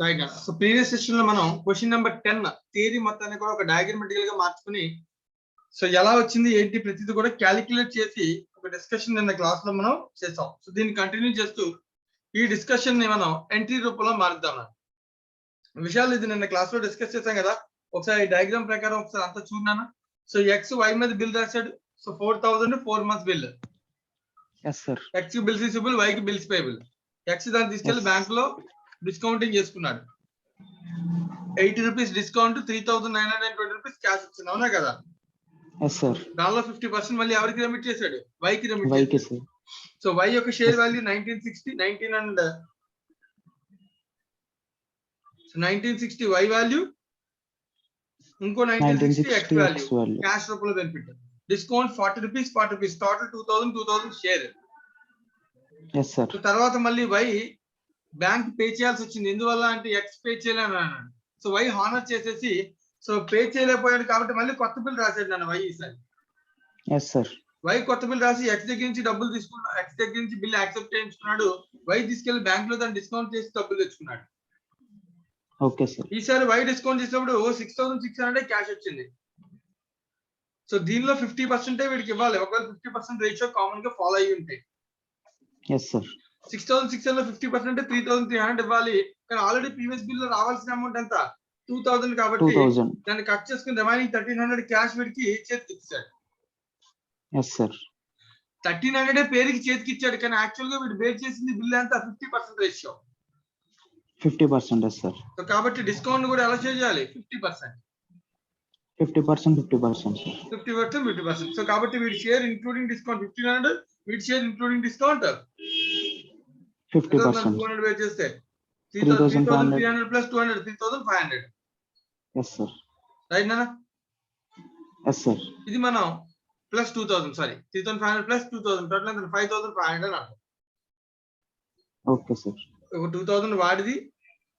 Right. So previous session లో మనం question number 10 theory మొత్తాన్ని కూడా ఒక డయాగ్రమాటికల్ గా మార్చుకుని సో ఎలా వచ్చింది ఏంటి ప్రతిదీ కూడా క్యాలిక్యులేట్ చేసి ఒక డిస్కషన్ నిన్న క్లాస్ లో మనం చేసాం. సో దీన్ని కంటిన్యూ చేస్తూ ఈ డిస్కషన్ ని మనం ఎంట్రీ రూపంలో మారుద్దాం. విషయాలు ఇది నిన్న క్లాస్ లో డిస్కస్ చేసాం కదా, ఒకసారి డయాగ్రామ్ ప్రకారం ఒకసారి అంతా చూడనా. సో ఎక్స్ వై మీద బిల్ రాశాడు. So 4,000 4 months bill. ఎక్స్ కి బిల్స్ రిసీవబుల్, వై కి బిల్స్ పేయబుల్. ఎక్స్ దాన్ని తీసుకెళ్లి బ్యాంక్ లో డిస్కౌంటింగ్ చేసుకున్నాడు. 80 రూపీస్ డిస్కౌంట్, 3,920 రూపీస్ క్యాష్ వచ్చింది, అవునా కదా? దానిలో 50% మళ్ళీ ఎవరికి రెమిట్ చేశాడు? వై కి రెమిట్ చేశాడు. సో వై యొక్క షేర్ వాల్యూ 1960 వై వాల్యూ, ఇంకో 1960 ఎక్స్ వాల్యూ క్యాష్ రూపంలో benefit. Discount 40 rupees total 2,000 share. తర్వాత మళ్ళీ వై బ్యాంక్ పే చేయాల్సి వచ్చింది. ఎందువల్ల అంటే ఎక్స్ పే చేయలేని అన్నాడు. సో వై హానర్ చేసేసి సో పే చేయలేకపోయాడు కాబట్టి మళ్ళీ కొత్త బిల్ రాశాడు నన్ను వై ఈసారి. వై కొత్త బిల్ రాసి ఎక్స్ దగ్గర నుంచి డబ్బులు తీసుకున్నాడు, ఎక్స్ దగ్గర నుంచి బిల్ యాక్సెప్ట్ చేయించుకున్నాడు. వై తీసుకెళ్లి బ్యాంక్ లో దాన్ని డిస్కౌంట్ చేసి డబ్బులు తెచ్చుకున్నాడు. ఈసారి వై డిస్కౌంట్ చేసినప్పుడు 6,600 క్యాష్ వచ్చింది. సో దీనిలో 50% వీడికి ఇవ్వాలి. ఒకవేళ 50% రేషియో కామన్ గా ఫాలో అయ్యి ఉంటాయి. 6,600 50% 3,300 ఇవ్వాలి. కానీ ఆల్రెడీ ప్రీవియస్ బిల్ లో రావాల్సిన అమౌంట్ ఎంత? 2,000 కాబట్టి దాన్ని కట్ చేసుకుని రిమైనింగ్ 1,300 క్యాష్ వీడికి చేతికి ఇచ్చాడు. 1,300 పేరుకి చేతికి ఇచ్చాడు, కానీ యాక్చువల్ గా వీడు బేర్ చేసింది బిల్ ఎంత? 50% రేషియో. 50%. సో కాబట్టి డిస్కౌంట్ కూడా ఎలా చేయాలి? 50%. 50%. సో కాబట్టి వీడి షేర్ ఇంక్లూడింగ్ డిస్కౌంట్ 1,500, వీడి షేర్ ఇంక్లూడింగ్ డిస్కౌంట్ 50%. 200 బేర్ చేస్తే 3,300 ప్లస్ 200 3,500. రైట్ నానా? ఇది మనం ప్లస్ 2,000 సారీ 3,500 ప్లస్ 2,000 టోటల్ 5,500 అంటాం. Okay sir. ఒక 2,000 వాడిది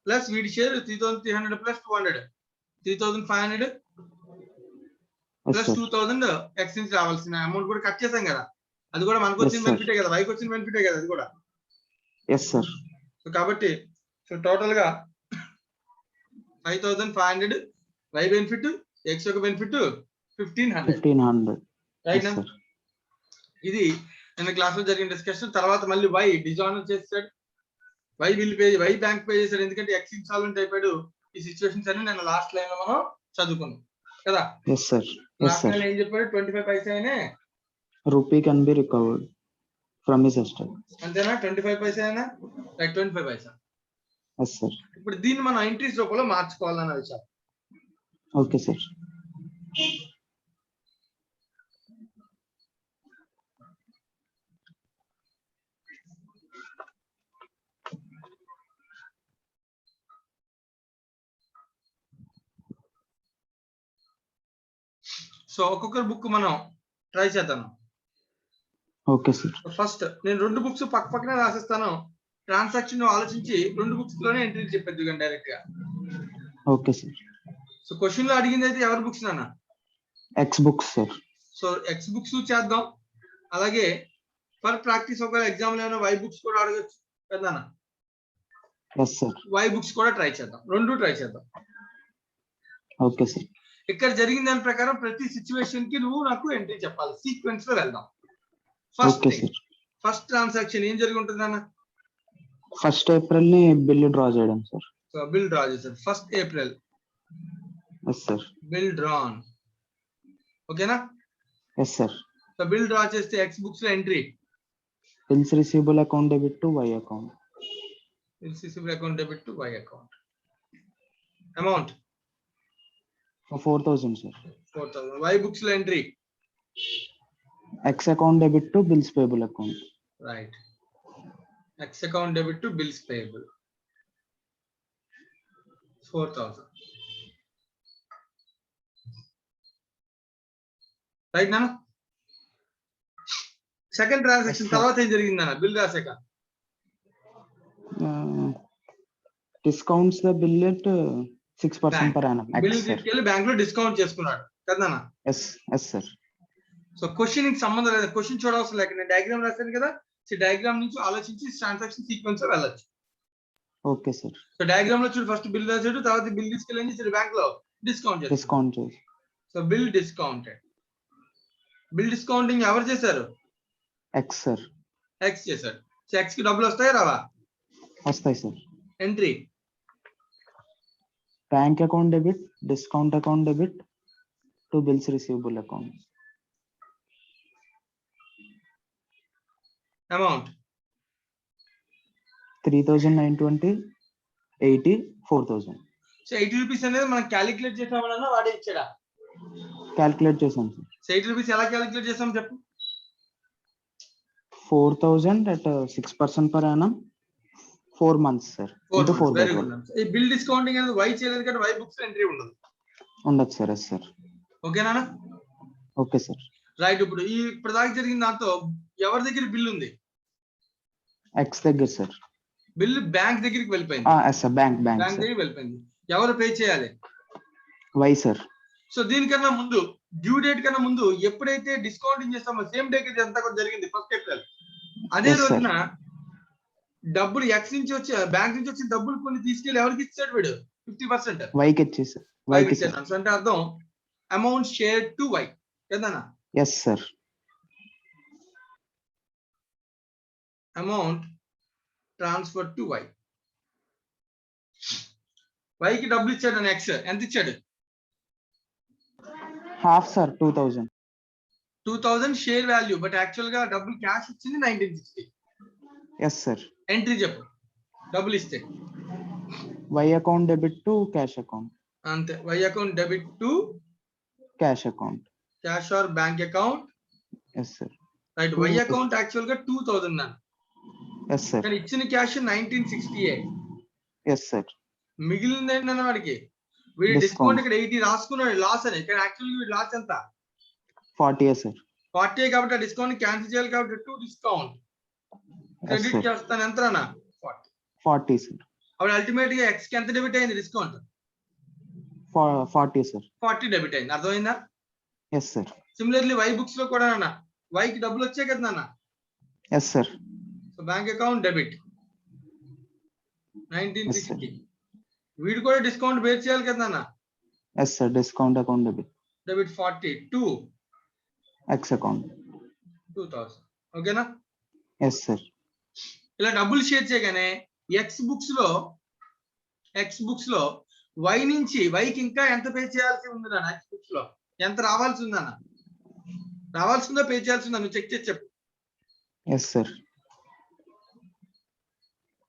ప్లస్ వీడి షేర్ 3,300 ప్లస్ 200 3,500 ప్లస్ 2,000 ఎక్స్ నుంచి రావాల్సిన అమౌంట్ కూడా కట్ చేసాం కదా. అది కూడా మనకు వచ్చిన బెనిఫిటే కదా, వైకి వచ్చిన బెనిఫిటే కదా అది కూడా. సో కాబట్టి సో టోటల్ గా 5,500 వై బెనిఫిట్, ఎక్స్ యొక్క బెనిఫిట్ 1,500. రైట్ నా? ఇది నిన్న క్లాస్ లో జరిగిన డిస్కషన్. తర్వాత మళ్ళీ వై డిజానర్ చేస్తాడు, Y bill pay, Y bank pay చేశాడు. ఎందుకంటే ఎక్స్ ఇన్సాల్వెంట్ అయిపోయాడు. ఈ సిచ్యువేషన్స్ అన్ని నేను లాస్ట్ లైన్ లో మనం చదువుకున్నాం కదా. లాస్ట్ లైన్ ఏం చెప్పాడు? 25 paisa rupee can be recovered from his estate. అంతేనా? 25 పైసా రైట్, 25 పైసా. ఇప్పుడు దీన్ని మనం ఎంట్రీస్ రూపంలో మార్చుకోవాలన్న విషయం. Okay sir. సో ఒక్కొక్కరు బుక్ మనం ట్రై చేద్దాం. Okay sir. ఫస్ట్ నేను 2 బుక్స్ పక్క పక్కనే రాసిస్తాను. ట్రాన్సాక్షన్ ఆలోచించి 2 బుక్స్ లోనే ఎంట్రీ చెప్పేది డైరెక్ట్ గా. Okay sir. సో క్వశ్చన్ లో అడిగింది అయితే ఎవరి బుక్స్ నాన్న? X books sir. So X books చేద్దాం. అలాగే ఫర్ ప్రాక్టీస్ ఒక ఎగ్జామ్ లో వై బుక్స్ కూడా అడగచ్చు కదా. వై బుక్స్ కూడా ట్రై చేద్దాం, 2 ట్రై చేద్దాం. Okay sir. ఇక్కడ జరిగిన దాని ప్రకారం ప్రతి సిచ్యువేషన్ కి నువ్వు నాకు ఎంట్రీ చెప్పాలి. సీక్వెన్స్ లో వెళ్దాం. ఫస్ట్ ట్రాన్సాక్షన్ ఏం జరిగి ఉంటుంది అన్న? 1st April ని బిల్ డ్రా చేయడం సార్. సో బిల్ డ్రా చేశారు 1st April. Bill drawn. ఓకేనా? సో బిల్ డ్రా చేస్తే ఎక్స్ బుక్స్ లో entry bills receivable account debit to Y account. Bills receivable account debit to Y account. Amount 4,000 sir. 4,000. Y books లో entry X account debit to bills payable account. Right. X account debit to bills payable 4,000. Right నా? Second transaction తర్వాత ఏం జరిగిందన్న? Bill రాసాక discounts the bill at 6% per annum. Bill తీసుకెళ్ళి bank లో discount చేసుకున్నాడు కదా. So question కి సంబంధం లేదు, క్వశ్చన్ చూడవలసిన లేక నేను డయాగ్రామ్ రాశాను కదా. డయాగ్రామ్ నుంచి ఆలోచించి ట్రాన్సాక్షన్ సీక్వెన్స్ వెళ్ళచ్చు. Okay sir. సో డయాగ్రామ్ లో చూడు, ఫస్ట్ బిల్ రాసాడు, తర్వాత బిల్ తీసుకెళ్ళి ఏం చేశాడు, బ్యాంక్ లో డిస్కౌంట్ చేశాడు. డిస్కౌంట్ చేసి so bill discounted. Bill discounting ఎవరు చేశారు? X sir. ఎక్స్ చేశాడు. సో ఎక్స్ కి డబ్బులు వస్తాయా రావా? వస్తాయి sir. Entry bank account debit, discount account debit to bills receivable account. Amount 3,920, 80, 4,000. So 80 rupees అనేది మనం క్యాలిక్యులేట్ చేసామన్నా వాడే ఇచ్చాడా? క్యాల్కులేట్ చేసాం సార్. సో 80 రూపీస్ ఎలా క్యాలిక్యులేట్ చేసాం చెప్పు? 4,000 at 6% per annum, 4 months sir. into 4 by 12. ఈ బిల్ డిస్కౌంటింగ్ అనేది వై చేయలేదు కాబట్టి వై బుక్స్ ఎంట్రీ ఉండదు. ఉండదు సార్. Yes sir. ఓకేనా? Okay sir. రైట్. ఇప్పుడు ఈ ఇప్పుడు దాకా జరిగిన దాంతో ఎవరి దగ్గర బిల్ ఉంది? ఎక్స్ దగ్గర సార్. బిల్ బ్యాంక్ దగ్గరికి వెళ్ళిపోయింది. Yes sir. బ్యాంక్ దగ్గరికి వెళ్ళిపోయింది. ఎవరు పే చేయాలి? Why sir. సో దీనికన్నా ముందు, డ్యూ డేట్ కన్నా ముందు ఎప్పుడైతే డిస్కౌంటింగ్ చేస్తామో సేమ్ డే కి అంతా కూడా జరిగింది 1st April. అదే రోజున డబ్బులు ఎక్స్ నుంచి వచ్చి బ్యాంక్ నుంచి వచ్చిన డబ్బులు కొన్ని తీసుకెళ్లి ఎవరికి ఇచ్చాడు వీడు? 50%. వైకి ఇచ్చేసారు. వైకి ఇచ్చాడు. సో అంటే అర్థం అమౌంట్ షేర్ టు వై కదనా? Yes sir. Amount transfer to Y. వైకి డబ్బులు ఇచ్చాడు అని ఎక్స్ ఎంత ఇచ్చాడు? Half sir. 2,000 share value, but actual గా డబ్బులు క్యాష్ ఇచ్చింది 1960. Yes sir. ఎంట్రీ చెప్పు డబ్బులు ఇస్తే. Y account debit to cash account. అంతే. Y account debit to cash account. Cash or bank account. Yes sir. Right. Y account actual గా 2000 నాన్న. Yes sir. కానీ ఇచ్చిన క్యాష్ 1968. Yes sir. మిగిలింది ఏంటన్న వాడికి? వీడి డిస్కౌంట్ ఇక్కడ 80 రాసుకున్నాడు లాస్ అని, కానీ యాక్చువల్ వీడి లాస్ ఎంత? 40 సార్. 40 కాబట్టి ఆ డిస్కౌంట్ క్యాన్సిల్ చేయాలి కాబట్టి టు డిస్కౌంట్ క్రెడిట్ చేస్తాను. ఎంతనా? 40 సార్. అప్పుడు అల్టిమేట్ గా ఎక్స్ కి ఎంత డెబిట్ అయింది డిస్కౌంట్? 40 సార్. 40 డెబిట్ అయింది. అర్థమైందా? Yes sir. Similarly Y books లో కూడా నాన్న వైకి డబ్బులు వచ్చాయి కదా నాన్న. Yes sir. So bank account debit 1960. వీడు కూడా డిస్కౌంట్ బేర్ చేయాలి కదా నాన్న. Yes sir. Discount account debit 40 to X account 2000. ఓకేనా? Yes sir. ఇలా డబ్బులు షేర్ చేయగానే ఎక్స్ బుక్స్ లో వై నుంచి వైకి ఇంకా ఎంత పే చేయాల్సి ఉంది నాన్న? ఎక్స్ బుక్స్ లో ఎంత రావాల్సి ఉందన్న? రావాల్సిందో పే చేయాల్సి ఉందా? నువ్వు చెక్ చేసి చెప్పు. Yes sir.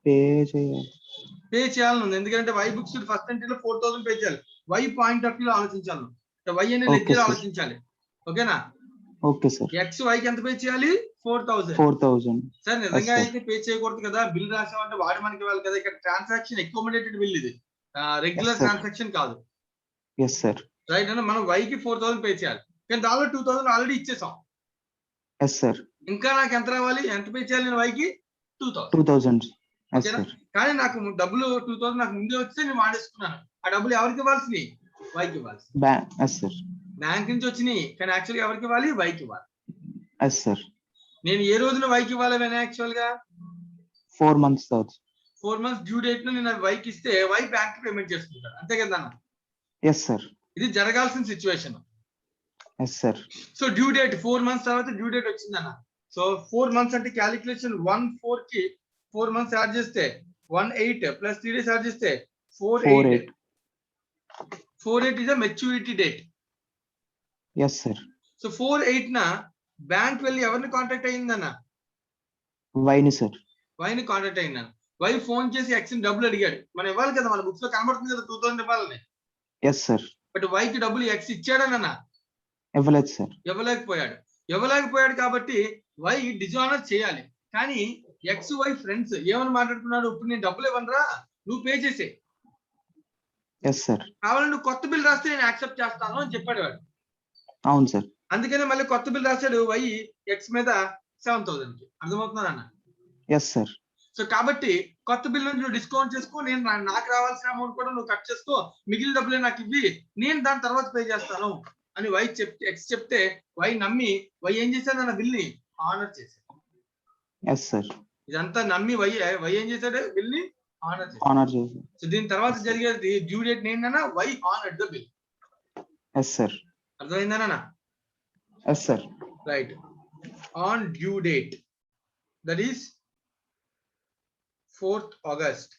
పే చేయాలని ఉంది. ఎందుకంటే వై బుక్స్ ఫస్ట్ ఎంట్రీలో 4000 పే చేయాలి. వై పాయింట్ ఆఫ్ వ్యూ ఆలోచించాలి. వై అనే లెక్కలో ఆలోచించాలి. ఓకేనా? Okay sir. ఎక్స్ వైకి ఎంత పే చేయాలి? 4000. సార్ నిజంగా అయితే పే చేయకూడదు కదా, బిల్ రాసామంటే వాడు మనకి ఇవ్వాలి కదా. ఇక్కడ ట్రాన్సాక్షన్ అకామిడేటెడ్ బిల్, ఇది రెగ్యులర్ ట్రాన్సాక్షన్ కాదు. Yes sir. రైట్ అన్న. మనం వైకి 4000 పే చేయాలి, కానీ దానిలో 2000 ఆల్రెడీ ఇచ్చేసాం. Yes sir. ఇంకా నాకు ఎంత రావాలి? ఎంత పే చేయాలి నేను వైకి? 2000. ఓకేనా? కానీ నాకు డబ్బులు 2000 నాకు ముందే వస్తే నేను వాడేసుకున్నాను. ఆ డబ్బులు ఎవరికి ఇవ్వాల్సినవి? వైకి ఇవ్వాలి. బ్యాంక్ నుంచి వచ్చినాయి, కానీ యాక్చువల్గా ఎవరికి ఇవ్వాలి? వైకి ఇవ్వాలి. Yes sir. నేను ఏ రోజున వైకి ఇవ్వాలి? యాక్చువల్ గా 4 months. 4 months డ్యూ డేట్ లో నేను వైకి ఇస్తే వై బ్యాంక్ పేమెంట్ చేసుకుంటాను. అంతే కదా అన్న? Yes sir. ఇది జరగాల్సిన situation. Yes sir. So due date 4 months తర్వాత డ్యూ డేట్ వచ్చిందన్న. సో 4 months అంటే క్యాలిక్యులేషన్ 1/4 కి 4 months యాడ్ చేస్తే 18 ప్లస్ 3 days యాడ్ చేస్తే 48. 48 is a maturity date. Yes sir. So 48 నా బ్యాంక్ వెళ్ళి ఎవరిని కాంటాక్ట్ అయ్యిందన్న? వైని సార్. వైని కాంటాక్ట్ అయ్యిందన్న. వై ఫోన్ చేసి ఎక్స్ డబ్బులు అడిగాడు. మనం ఇవ్వాలి కదా, మన బుక్స్ లో కనబడుతుంది కదా 2000 ఇవ్వాలని. Yes sir. బట్ వైకి డబ్బులు ఎక్స్ ఇచ్చాడనన్నా? ఇవ్వలేదు సార్. ఇవ్వలేకపోయాడు కాబట్టి వై డిజానర్ చేయాలి. కానీ ఎక్స్ వై ఫ్రెండ్స్ ఏమని మాట్లాడుకున్నాడు? ఇప్పుడు నేను డబ్బులు ఇవ్వనరా, నువ్వు పే చేసే. Yes sir. కావాలని నువ్వు కొత్త బిల్ రాస్తే నేను యాక్సెప్ట్ చేస్తాను అని చెప్పాడు వాడు. అవును సార్. అందుకనే మళ్ళీ కొత్త బిల్ రాశాడు వై ఎక్స్ మీద 7000 కి. అర్థమవుతుందా అన్న? Yes sir. సో కాబట్టి కొత్త బిల్ నుంచి నువ్వు డిస్కౌంట్ చేసుకో, నేను నాకు రావాల్సిన అమౌంట్ కూడా నువ్వు కట్ చేసుకో, మిగిలిన డబ్బులే నాకు ఇవ్వి, నేను దాని తర్వాత పే చేస్తాను అని వై చెప్తే ఎక్స్ చెప్తే వై నమ్మి వై ఏం చేశాడు అన్న? బిల్ ని ఆనర్ చేశాడు. Yes sir. ఇదంతా నమ్మి వై ఏం చేశాడు? బిల్ ని ఆనర్ చేసి. సో దీని తర్వాత జరిగేది డ్యూ డేట్ ఏంటన్నా Y honoured the bill. Yes sir. అర్థమైందన్నా? Yes sir. Right. On due date that is 4th August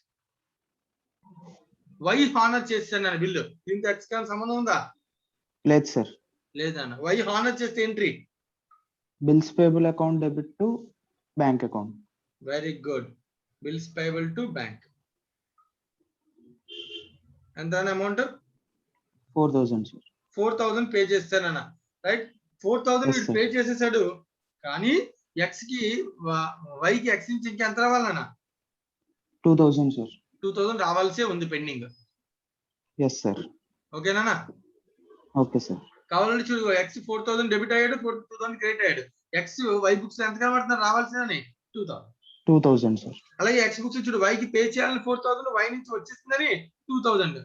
Y honour చేస్తాను బిల్లు. దీనికి ఎక్స్ కి సంబంధం ఉందా? లేదు సార్. లేదన్న. వై హానర్ చేస్తే entry bills payable account debit to bank account. Very good. Bills payable to bank. ఎంత amount? 4,000 sir. 4,000 pay చేస్తానన్న. రైట్. 4,000 వీడు పే చేసేసాడు, కానీ ఎక్స్ కి వైకి ఎక్స్ నుంచి ఇంకెంత రావాలన్నా? 2,000 సార్. 2,000 రావాల్సే ఉంది పెండింగ్. Yes sir. ఓకేనా? Okay sir. కావాలంటే చూడు, ఎక్స్ 4,000 డెబిట్ అయ్యాడు, 2,000 క్రెడిట్ అయ్యాడు. ఎక్స్ వై బుక్స్ ఎంత కనబడుతున్నారు రావాల్సిన? 2,000 సార్. అలాగే ఎక్స్ బుక్స్ చూడు, వైకి పే చేయాలని 4,000, వై నుంచి వచ్చేస్తుందని 2,000.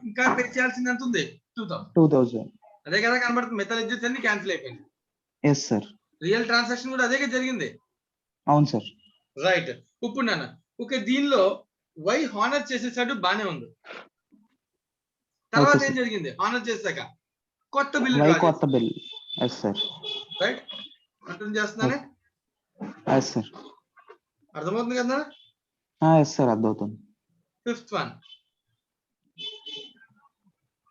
ఇంకా పే చేయాల్సింది ఎంత ఉంది? 2,000. అదే కదా కనబడుతుంది. మెథడ్ ఎడ్జెస్ అన్ని క్యాన్సిల్ అయిపోయింది. Yes sir. రియల్ ట్రాన్సాక్షన్ కూడా అదే జరిగింది. అవును సార్. రైట్. ఇప్పుడు నాన్న ఓకే, దీనిలో వై హానర్ చేసేసాడు, బానే ఉంది. తర్వాత ఏం జరిగింది? హానర్ చేశాక కొత్త బిల్. కొత్త బిల్. Yes sir. రైట్. అర్థం చేస్తున్నానే? Yes sir. అర్థమవుతుంది కదా? ఎస్ సార్, అర్థమవుతుంది. 5th one,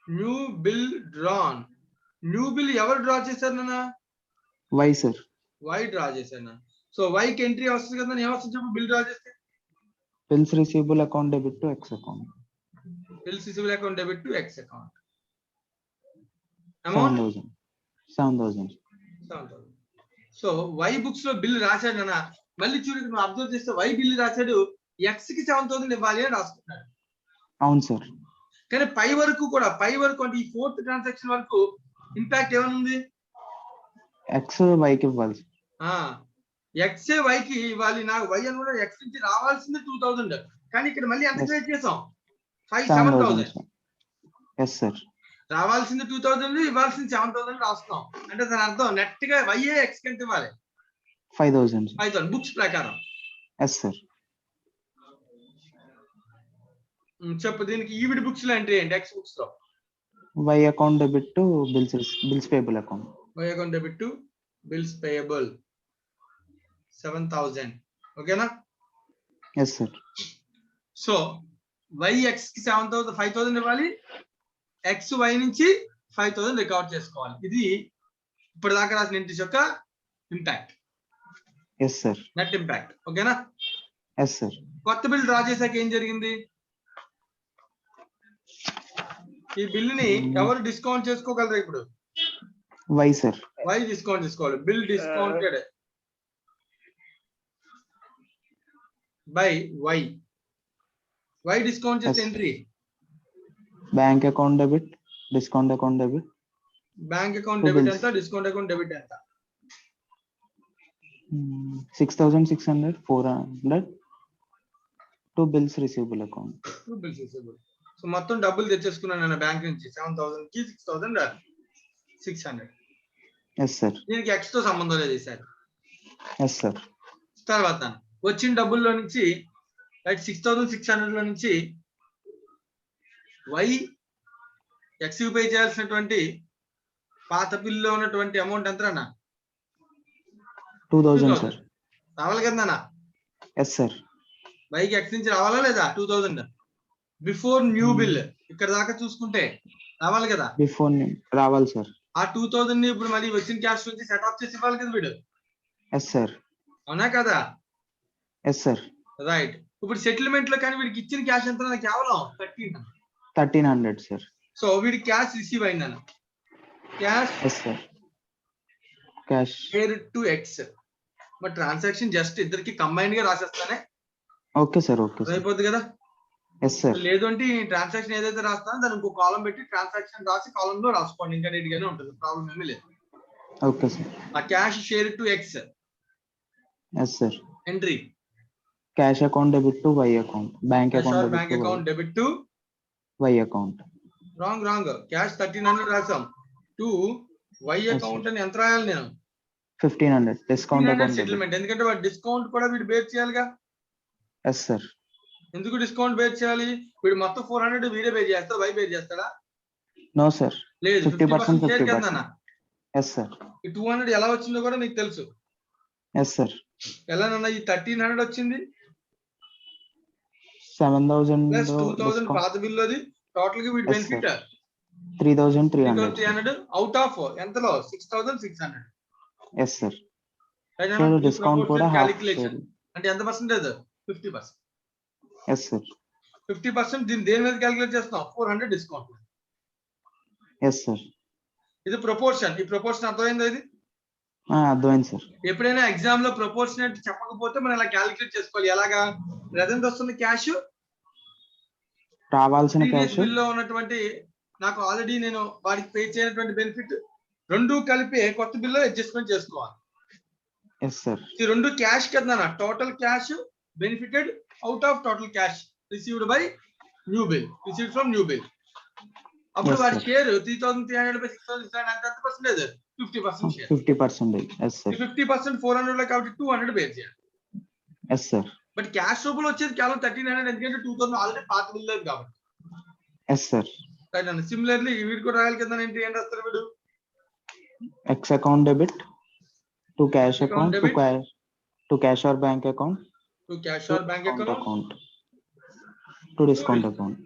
new bill drawn. New bill ఎవరు డ్రా చేశారు నాన్న? Y sir. వై డ్రా చేశాను. సో వైకి ఎంట్రీ వస్తుంది కదా, ఏమొస్తుంది చెప్పు? బిల్ డ్రా చేస్తే bills receivable account debit to X account. Bills receivable account debit to X account. 7,000. So Y books లో బిల్ రాశాడు అన్న. మళ్ళీ చూడు, నువ్వు అబ్జర్వ్ చేస్తే వై బిల్ రాశాడు, ఎక్స్ కి 7,000 ఇవ్వాలి అని రాసుకున్నాడు. అవును సార్. కానీ పై వరకు అంటే ఈ 4th ట్రాన్సాక్షన్ వరకు ఇంపాక్ట్ ఏమనుంది? ఎక్స్ వైకి ఇవ్వాలి. ఎక్స్ వైకి ఇవ్వాలి. నాకు వై అని కూడా ఎక్స్ నుంచి రావాల్సింది 2,000, కానీ ఇక్కడ మళ్ళీ ఎంత క్రియేట్ చేసాం? 7,000. Yes sir. రావాల్సింది 2,000, ఇవ్వాల్సింది 7,000 రాస్తున్నాం. అంటే దాని అర్థం నెట్ గా వై ఎక్స్ కంటే ఇవ్వాలి 5,000 బుక్స్ ప్రకారం. Yes sir. చెప్పు, దీనికి ఈవిడి బుక్స్ లో ఎంట్రీ ఏంటి? ఎక్స్ బుక్స్ లో Y account debit to bills payable account. Y account debit to bills payable 7,000. ఓకేనా? Yes sir. So Y X కి 5,000 ఇవ్వాలి, ఎక్స్ వై నుంచి 5,000 రికార్డ్ చేసుకోవాలి. ఇది ఇప్పటిదాకా రాసిన ఎంట్రీస్ యొక్క impact. Yes sir. Net impact. ఓకేనా? Yes sir. కొత్త బిల్ డ్రా చేశాక ఏం జరిగింది? ఈ బిల్లుని ఎవరు డిస్కౌంట్ చేసుకోగలరు ఇప్పుడు? Y sir. వై డిస్కౌంట్ చేసుకోవాలి. Bill discounted by Y. Y discount చేసే entry bank account debit, discount account debit. Bank account debit ఎంత, డిస్కౌంట్ అకౌంట్ డెబిట్ ఎంత? 6,600, 400 to bills receivable account. Bills receivable. So మొత్తం డబ్బులు తెచ్చేసుకున్నాను నేను bank నుంచి. 7,000 కి 6,600. Yes sir. దీనికి ఎక్స్ తో సంబంధం లేదు సార్. Yes sir. తర్వాత వచ్చిన డబ్బుల్లో నుంచి 6,600 లో నుంచి వై ఎక్స్ పే చేయాల్సినటువంటి పాత బిల్లులో ఉన్నటువంటి అమౌంట్ ఎంత అన్న? 2,000 సార్. రావాలి కదా అన్న? Yes sir. వైకి ఎక్స్ నుంచి రావాలా లేదా? 2,000 బిఫోర్ న్యూ బిల్. ఇక్కడ దాకా చూసుకుంటే రావాలి కదా? బిఫోర్ రావాలి సార్. ఆ 2,000 ని ఇప్పుడు మళ్ళీ వచ్చిన క్యాష్ నుంచి సెట్ ఆఫ్ చేసి ఇవ్వాలి కదా వీడు. Yes sir. అవునా కదా? Yes sir. రైట్. ఇప్పుడు సెటిల్మెంట్ లో కానీ వీడికి ఇచ్చిన క్యాష్ ఎంత? కేవలం 1,300 సార్. సో వీడికి క్యాష్ రిసీవ్ అయిందన్న. Cash yes sir. Cash share to X. మరి ట్రాన్సాక్షన్ జస్ట్ ఇద్దరికి కంబైన్డ్ గా రాసేస్తానే. Okay sir. ఓకే అయిపోద్ది కదా? Yes sir. లేదు అంటే ఈ ట్రాన్సాక్షన్ ఏదైతే రాస్తానో దాని ఇంకో కాలం పెట్టి ట్రాన్సాక్షన్ రాసి కాలం లో రాసుకోండి, ఇంకా నీట్ గానే ఉంటుంది, ప్రాబ్లం ఏమీ లేదు. Okay sir. ఆ cash share to X. Yes sir. Entry cash account debit to Y account. Bank account debit to Y account. Wrong. Cash 1,300 రాసాం. టు వై అకౌంట్ అని ఎంత రాయాలి నేను? 1,500 డిస్కౌంట్ అకౌంట్ సెటిల్మెంట్. ఎందుకంటే వాడు డిస్కౌంట్ కూడా వీడు బేర్ చేయాలిగా. Yes sir. ఎందుకు డిస్కౌంట్ బేర్ చేయాలి? వీడు మొత్తం 400 వీడే పే చేస్తాడా, వై పే చేస్తాడా? No sir. లేదు, 50% 50% షేర్ 50%. కిందనా? Yes sir. ఈ 200 ఎలా వచ్చిందో కూడా నీకు తెలుసు. Yes sir. ఎలానన్నా ఈ 1300 వచ్చింది 7000 ప్లస్ 2000 డిస్కౌంట్. పాత బిల్లు, అది టోటల్ గా వీడి Yes, బెనిఫిట్ 3300. 3300 అవుట్ ఆఫ్ ఎంతలో 6600. Yes sir. సో డిస్కౌంట్ కూడా హాఫ్ క్యాలిక్యులేషన్ అంటే ఎంత పర్సెంటేజ్? 50%. Yes sir. 50% దీన్ని దేని మీద క్యాలిక్యులేట్ చేస్తున్నాం? 400 డిస్కౌంట్. Yes sir. ఇది ప్రపోర్షన్. ఈ ప్రపోర్షన్ అర్థమైందా? ఇది అర్థమైంది సార్. ఎప్పుడైనా ఎగ్జామ్ లో ప్రపోర్షనేట్ చెప్పకపోతే మనం ఇలా క్యాలిక్యులేట్ చేసుకోవాలి. ఎలాగా? ప్రెసెంట్ వస్తున్న క్యాష్, రావాల్సిన క్యాష్, బిల్ లో ఉన్నటువంటి నాకు ఆల్రెడీ నేను వాడికి పే చేయనటువంటి బెనిఫిట్, రెండు కలిపి కొత్త బిల్లో అడ్జస్ట్మెంట్ చేసుకోవాలి. Yes sir. ఈ రెండు క్యాష్ కదా, total cash benefited out of total cash received by new bill, received from new bill. అప్పుడు Yes, వాడి sir. షేర్ 3300 బై 6600 అంటే ఎంత పర్సెంటేజ్? 50% షేర్. 50%. Yes sir. 50% 400 లో కాబట్టి 200 పే చేయాలి. Yes sir. బట్ క్యాష్ రూపంలో వచ్చేది కేవలం 1300, ఎందుకంటే 2000 ఆల్రెడీ పాత బిల్ లేదు కాబట్టి. Yes sir. రైట్ అన్న. సిమిలర్లీ వీడు కూడా రాయాలి కదా, ఏంటి ఏం రాస్తారు వీడు? X account debit to cash Account account debit. To cash or bank account to cash or bank account to discount account.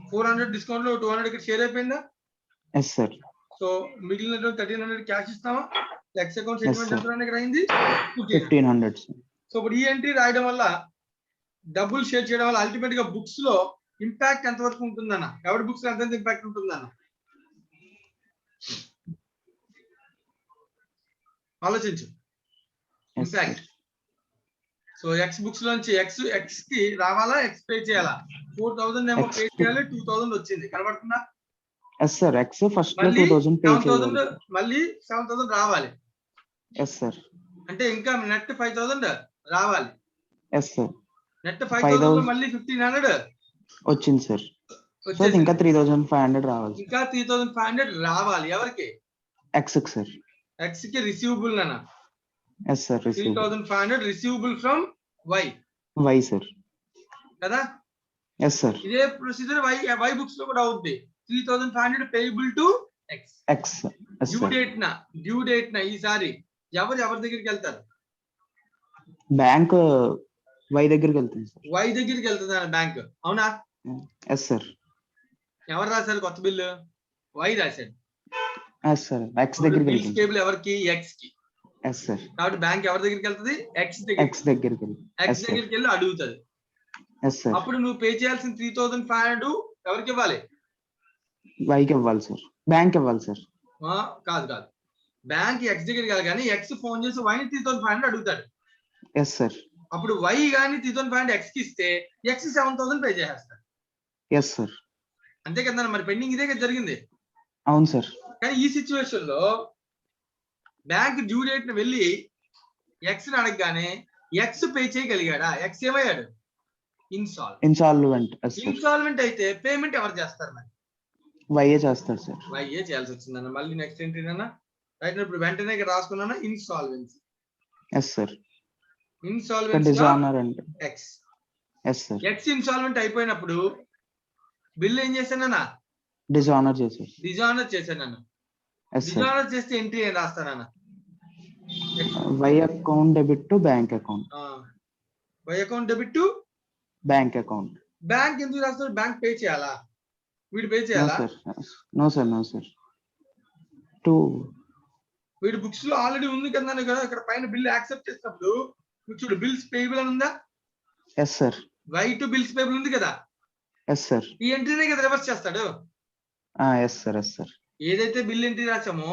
400 discount లో 200 ఇక్కడ షేర్ అయిపోయిందా? Yes sir. సో మిగిలిన 1300 క్యాష్ ఇస్తామా? X account Yes, settlement sir. ఎంత ఇక్కడ అయింది? 1500 sir. So ఇప్పుడు ఈ ఎంట్రీ రాయడం వల్ల, డబ్బులు షేర్ చేయడం వల్ల అల్టిమేట్ గా బుక్స్ లో ఇంపాక్ట్ ఎంత వరకు ఉంటుందన్న? ఎవరి బుక్స్ లో ఎంత ఇంపాక్ట్ ఉంటుందన్న ఆలోచించు. Yes, sir. Impact. So X books లోంచి ఎక్స్ కి రావాలా, ఎక్స్ పే చేయాలా? 4000 ఏమో X పే చేయాలి, 2000 వచ్చింది కనబడుతుందా? Yes sir. ఎక్స్ ఫస్ట్ లో మళ్ళీ 2000 పే 7000 చేయాలి. మళ్ళీ 7000 రావాలి. Yes sir. అంటే ఇంకా నెట్ 5000 రావాలి. Yes sir. నెట్ 5000 లో మళ్ళీ 1500 వచ్చింది సార్. సో వచ్చేసింది. ఇంకా 3500 రావాలి. ఇంకా 3500 రావాలి. ఎవరికి? X sir. ఎక్స్ కి రిసీవబుల్ అన్న. Yes sir. 3500 receivable from Y Y sir. కదా? Yes sir. ఇదే ప్రొసీజర్ వై బుక్స్ లో కూడా అవుద్ది. 3500 payable to X. X. Yes due sir. Date నా ఈసారి ఎవరి దగ్గరికి వెళ్తారు? బ్యాంక్ వై దగ్గరికి వెళ్తుంది సార్. వై దగ్గరికి వెళ్తుంది అన్న బ్యాంక్. అవునా? Yes sir. ఎవరు రాశారు కొత్త బిల్లు? వై రాశాడు. Yes sir. ఎక్స్ దగ్గరికి బిల్స్ వెళ్తుంది. పేబుల్ ఎవరికి? ఎక్స్ కి. Yes sir. కాబట్టి బ్యాంక్ ఎవరి దగ్గరికి వెళ్తుంది? ఎక్స్ దగ్గరికి. ఎక్స్ దగ్గరికి వెళ్ళి. ఎక్స్ దగ్గరికి వెళ్ళి అడుగుతుంది. Yes sir. అప్పుడు నువ్వు పే చేయాల్సిన 3500 ఎవరికి ఇవ్వాలి? వైకి ఇవ్వాలి సార్. బ్యాంక్ ఇవ్వాలి సార్. కాదు, బ్యాంక్ ఎక్స్ దగ్గరికి వెళ్ళాలి, కానీ ఎక్స్ ఫోన్ చేసి వైని 3500 అడుగుతాడు. Yes sir. అప్పుడు వై కానీ 3500 ఎక్స్ కి ఇస్తే ఎక్స్ 7000 పే చేసేస్తాడు. Yes sir. అంతే కదా? మరి పెండింగ్ ఇదే కదా జరిగింది. అవును సార్. కానీ ఈ సిచ్యువేషన్ లో బ్యాంక్ డ్యూ డేట్ ని వెళ్ళి ఎక్స్ ని అడగగానే ఎక్స్ పే చేయగలిగాడా? ఎక్స్ ఏమయ్యాడు? ఇన్సాల్వెంట్. ఇన్సాల్వెంట్ అయితే పేమెంట్ ఎవరు చేస్తారు? మరి వైఏ చేస్తాడు సార్. వైఏ చేయాల్సి వచ్చిందన్న. మళ్ళీ నెక్స్ట్ ఎంట్రీ అన్న రైట్. ఇప్పుడు వెంటనే ఇక్కడ రాసుకున్నా insolvency. Yes sir. Insolvency dishonour అంటే X. Yes sir. X insolvent అయిపోయినప్పుడు బిల్ ఏం చేశానన్నా? డిజానర్ చేశారు. డిజానర్ చేశానన్న. Yes sir. డిజానర్ చేస్తే ఎంట్రీ ఏం రాస్తానన్న? Y account debit to bank account. Y account debit to bank account. Bank ఎందుకు రాస్తారు? బ్యాంక్ పే చేయాలా? వీడు పే చేయాలా? No sir. టు వీడి బుక్స్ లో ఆల్రెడీ ఉంది కదా, ఇక్కడ పైన బిల్ యాక్సెప్ట్ చేసినప్పుడు చూడు బిల్స్ పేయబుల్ అని ఉందా? Yes sir. Y to bills payable ఉంది కదా? Yes sir. ఈ ఎంట్రీనే కదా రివర్స్ చేస్తాడు. Yes sir. ఏదైతే బిల్ ఎంట్రీ రాసామో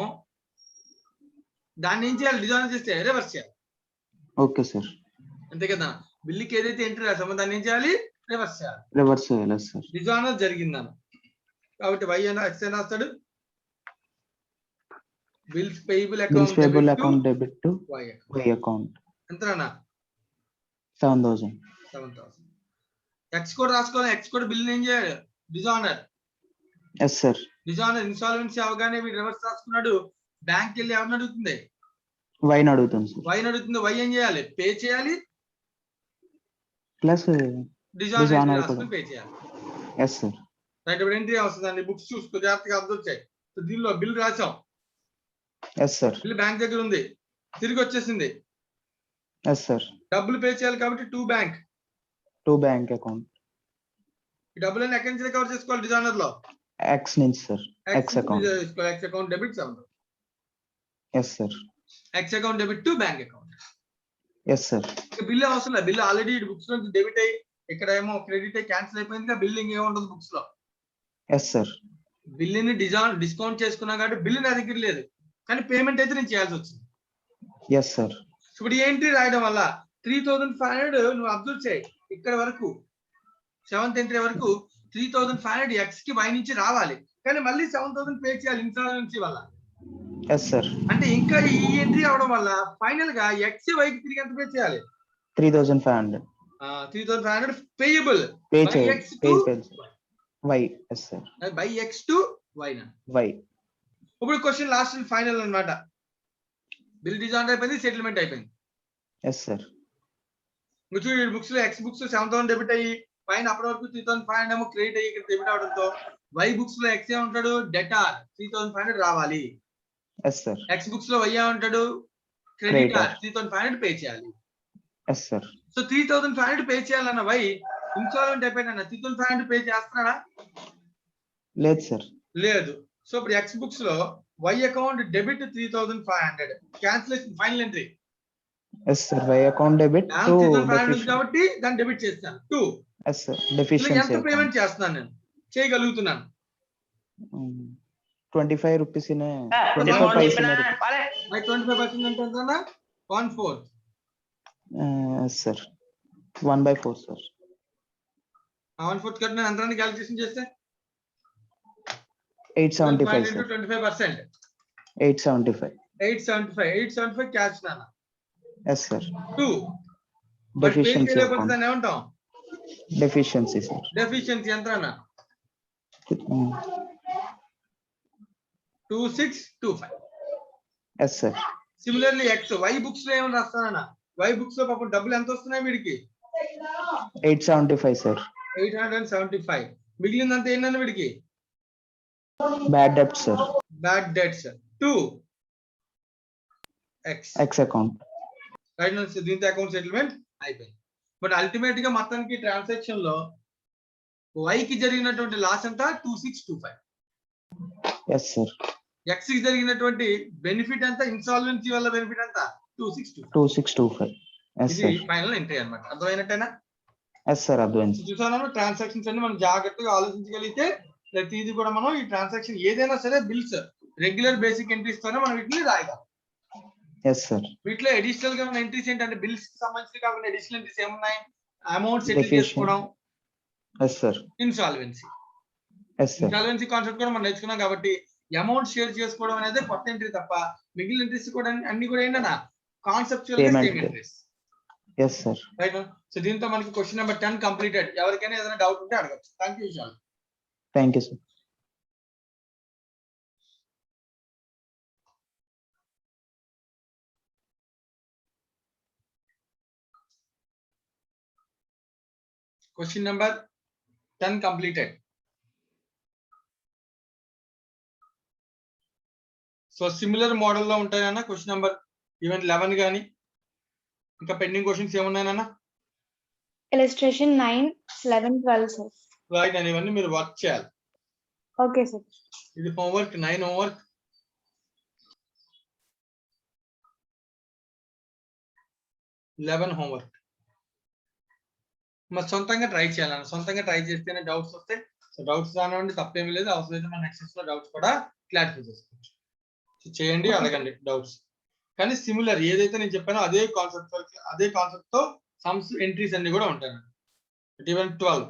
దాన్ని ఏం చేయాలి? డిజాయిన్ చేస్తే రివర్స్ చేయాలి. Okay sir. అంతే కదా? బిల్లుకి ఏదైతే ఎంట్రీ రాసామో దాన్ని ఏం చేయాలి? రివర్స్ చేయాలి. రివర్స్ చేయాలి. Yes sir. డిజాయినర్ జరిగిందన్న. కాబట్టి వై అయినా ఎక్స్ అయినా రాస్తాడు. Bills payable account debit to Y account. ఎంతనా? 7000. ఎక్స్ కూడా రాసుకోవాలి. ఎక్స్ కూడా బిల్ ఏం చేయాలి? Dishonour. Yes sir. Dishonour insolvency అవగానే వీడు రివర్స్ రాసుకున్నాడు. బ్యాంక్ వెళ్ళి ఎవరిని అడుగుతుంది? వైని అడుగుతుంది సార్. వైని అడుగుతుంది. వై ఏం చేయాలి? పే చేయాలి ప్లస్ డిజానర్ కూడా. రాసుకుని పే చేయాలి. Yes sir. రైట్, ఇప్పుడు ఎంట్రీ వస్తుందండి, బుక్స్ చూసుకో జాగ్రత్తగా అబ్జర్వ్ చేయి. సో దీనిలో బిల్ రాసాం, ఎస్ సార్. బిల్ బ్యాంక్ దగ్గర ఉంది, తిరిగి వచ్చేసింది. Yes sir. డబ్బులు పే చేయాలి కాబట్టి to bank. To bank account. ఈ డబ్బులన్నీ ఎక్కడి నుంచి రికవర్ చేసుకోవాలి? డిజానర్ లో ఎక్స్ నుంచి sir. X account. X account debit seven. Yes sir. X account debit to bank account. Yes sir. Bill అవసరం లేదు, బిల్ ఆల్రెడీ బుక్స్ నుంచి డెబిట్ అయ్యి ఇక్కడ ఏమో క్రెడిట్ అయ్యి క్యాన్సిల్ అయిపోయింది. బిల్లింగ్ ఏముండదు బుక్స్ లో. Yes sir. బిల్లుని డిస్కౌంట్ చేసుకున్నా కాబట్టి బిల్లు నా దగ్గర లేదు, కానీ పేమెంట్ అయితే నేను చేయాల్సి వచ్చింది. Yes sir. ఇప్పుడు ఏంటి రాయడం వల్ల 3500 నువ్వు అబ్జర్వ్ చేయి, ఇక్కడ వరకు 7th ఎంట్రీ వరకు 3500 ఎక్స్ కి వై నుంచి రావాలి, కానీ మళ్ళీ 7000 పే చేయాలి ఇన్సల్వెన్సీ వల్ల. Yes sir. అంటే ఇంకా ఈ ఎంట్రీ అవడం వల్ల ఫైనల్ గా ఎక్స్ వైకి తిరిగి ఎంత పే చేయాలి? 3500. 3500 పేయబుల్ పే బై చేయాలి. X to Y. Yes sir. By X to Y నా. వై. ఇప్పుడు క్వశ్చన్ లాస్ట్ ఫైనల్ అన్నమాట. బిల్ డిజాయిన్ అయిపోయింది, సెటిల్మెంట్ అయిపోయింది. Yes sir. చూడండి బుక్స్ లో ఎక్స్ బుక్స్ 7000 డెబిట్ అయ్యి పైన అప్పటి వరకు 3500 ఏమో క్రెడిట్ అయ్యి ఇక్కడ డెబిట్ అవడంతో వై బుక్స్ లో ఎక్స్ ఏ ఉంటాడు డెటార్ 3500 రావాలి. Yes sir. ఎక్స్ బుక్స్ లో వై ఏ ఉంటాడు క్రెడిటార్ 3500 పే చేయాలి. Yes sir. సో 3500 పే చేయాలన్న వై ఇన్స్టాల్మెంట్ అయిపోయినా 3500 పే చేస్తున్నాడా? లేదు సార్. లేదు. సో ఇప్పుడు ఎక్స్ బుక్స్ లో Y account debit 3500 cancellation final entry. Yes sir. Y account debit to 3500 కాబట్టి దాన్ని డెబిట్ చేస్తాను టు. Yes sir. డెఫిషియన్సీ ఎంత పేమెంట్ చేస్తున్నాను నేను? చేయగలుగుతున్నాను. 25 రూపీస్ నే 25% అంటే ఎంతనా? 1/4. Yes sir. 1/4 సార్. 1/4 కట్ నేను అంతరాన్ని క్యాలిక్యులేషన్ చేస్తే 875 సార్. 25%. 875. 875 క్యాష్ నానా. Yes sir. 2 డెఫిషియన్సీ లేకపోతే దాన్ని ఏమంటాం? Deficiency sir. డెఫిషియన్సీ ఎంతనా? 2625. Yes sir. Similarly X Y books లో ఏమని రాస్తానన్నా? వై బుక్స్ లో పాపం డబ్బులు ఎంత వస్తున్నాయి వీడికి? 875 సార్. 875. మిగిలిందంతా ఏంటన్నా వీడికి? బ్యాడ్ డెబ్ట్ sir. Bad debts 2 X account. Right. దీంతో అకౌంట్ సెటిల్మెంట్ అయిపోయింది. బట్ అల్టిమేట్ గా మొత్తానికి ట్రాన్సాక్షన్ లో వై కి జరిగినటువంటి లాస్ ఎంత? 2625. Yes sir. ఎక్స్ కి జరిగినటువంటి బెనిఫిట్ ఎంత? ఇన్సాల్వెన్సీ వల్ల బెనిఫిట్ ఎంత? 2625. ఎస్ ఇది సార్. ఫైనల్ ఎంట్రీ అన్నమాట. అర్థమైనట్టేనా? Yes sir. అడ్వాన్స్. చూసాను ట్రాన్సాక్షన్స్ అన్ని మనం జాగ్రత్తగా ఆలోచించగలిగితే ప్రతిది కూడా మనం ఈ ట్రాన్సాక్షన్ ఏదైనా సరే బిల్స్ రెగ్యులర్ బేసిక్ ఎంట్రీస్ తోనే మనం వీటిని రాయగలం. Yes sir. వీటిలో అడిషనల్ గా ఉన్న ఎంట్రీస్ ఏంటంటే బిల్స్ కి సంబంధించి కాకుండా అడిషనల్ ఎంట్రీస్ ఏమున్నాయి? అమౌంట్ సెటిల్ చేసుకోవడం. Yes sir. Insolvency. Yes sir. Insolvency concept కూడా మనం నేర్చుకున్నాం కాబట్టి అమౌంట్ షేర్ చేసుకోవడం అనేది కొత్త ఎంట్రీ తప్ప మిగిలిన ఎంట్రీస్ కూడా అన్ని కూడా ఏంటన్నా conceptual same entries. Yes sir. Right. So దీంతో మనకి క్వశ్చన్ నెంబర్ 10 కంప్లీటెడ్. ఎవరికైనా ఏదైనా డౌట్ ఉంటే అడగచ్చు. Thank you Vishal. Thank you sir. Question number 10 completed. So similar model లో ఉంటాయన్న క్వశ్చన్ నెంబర్ ఈవెన్ 11 గానీ ఇంకా పెండింగ్ క్వశ్చన్స్ ఏమున్నాయన్నా? Illustration 9, 11, 12 sir. రైట్ అండి, ఇవన్నీ మీరు వర్క్ చేయాలి. Okay sir. ఇది హోంవర్క్ 9 హోంవర్క్. 11 హోంవర్క్. మరి సొంతంగా ట్రై చేయాలన్న. సొంతంగా ట్రై చేస్తేనే డౌట్స్ వస్తాయి. సో డౌట్స్ రానివ్వండి, తప్పేమీ లేదు. అవసరమైతే మన నెక్స్ట్ లో డౌట్స్ కూడా క్లారిఫై చేసుకోవచ్చు. చేయండి, అడగండి డౌట్స్. కానీ సిమిలర్ ఏదైతే నేను చెప్పానో అదే కాన్సెప్ట్ తో సమ్స్ ఎంట్రీస్ అన్ని కూడా ఉంటాయి. Even 12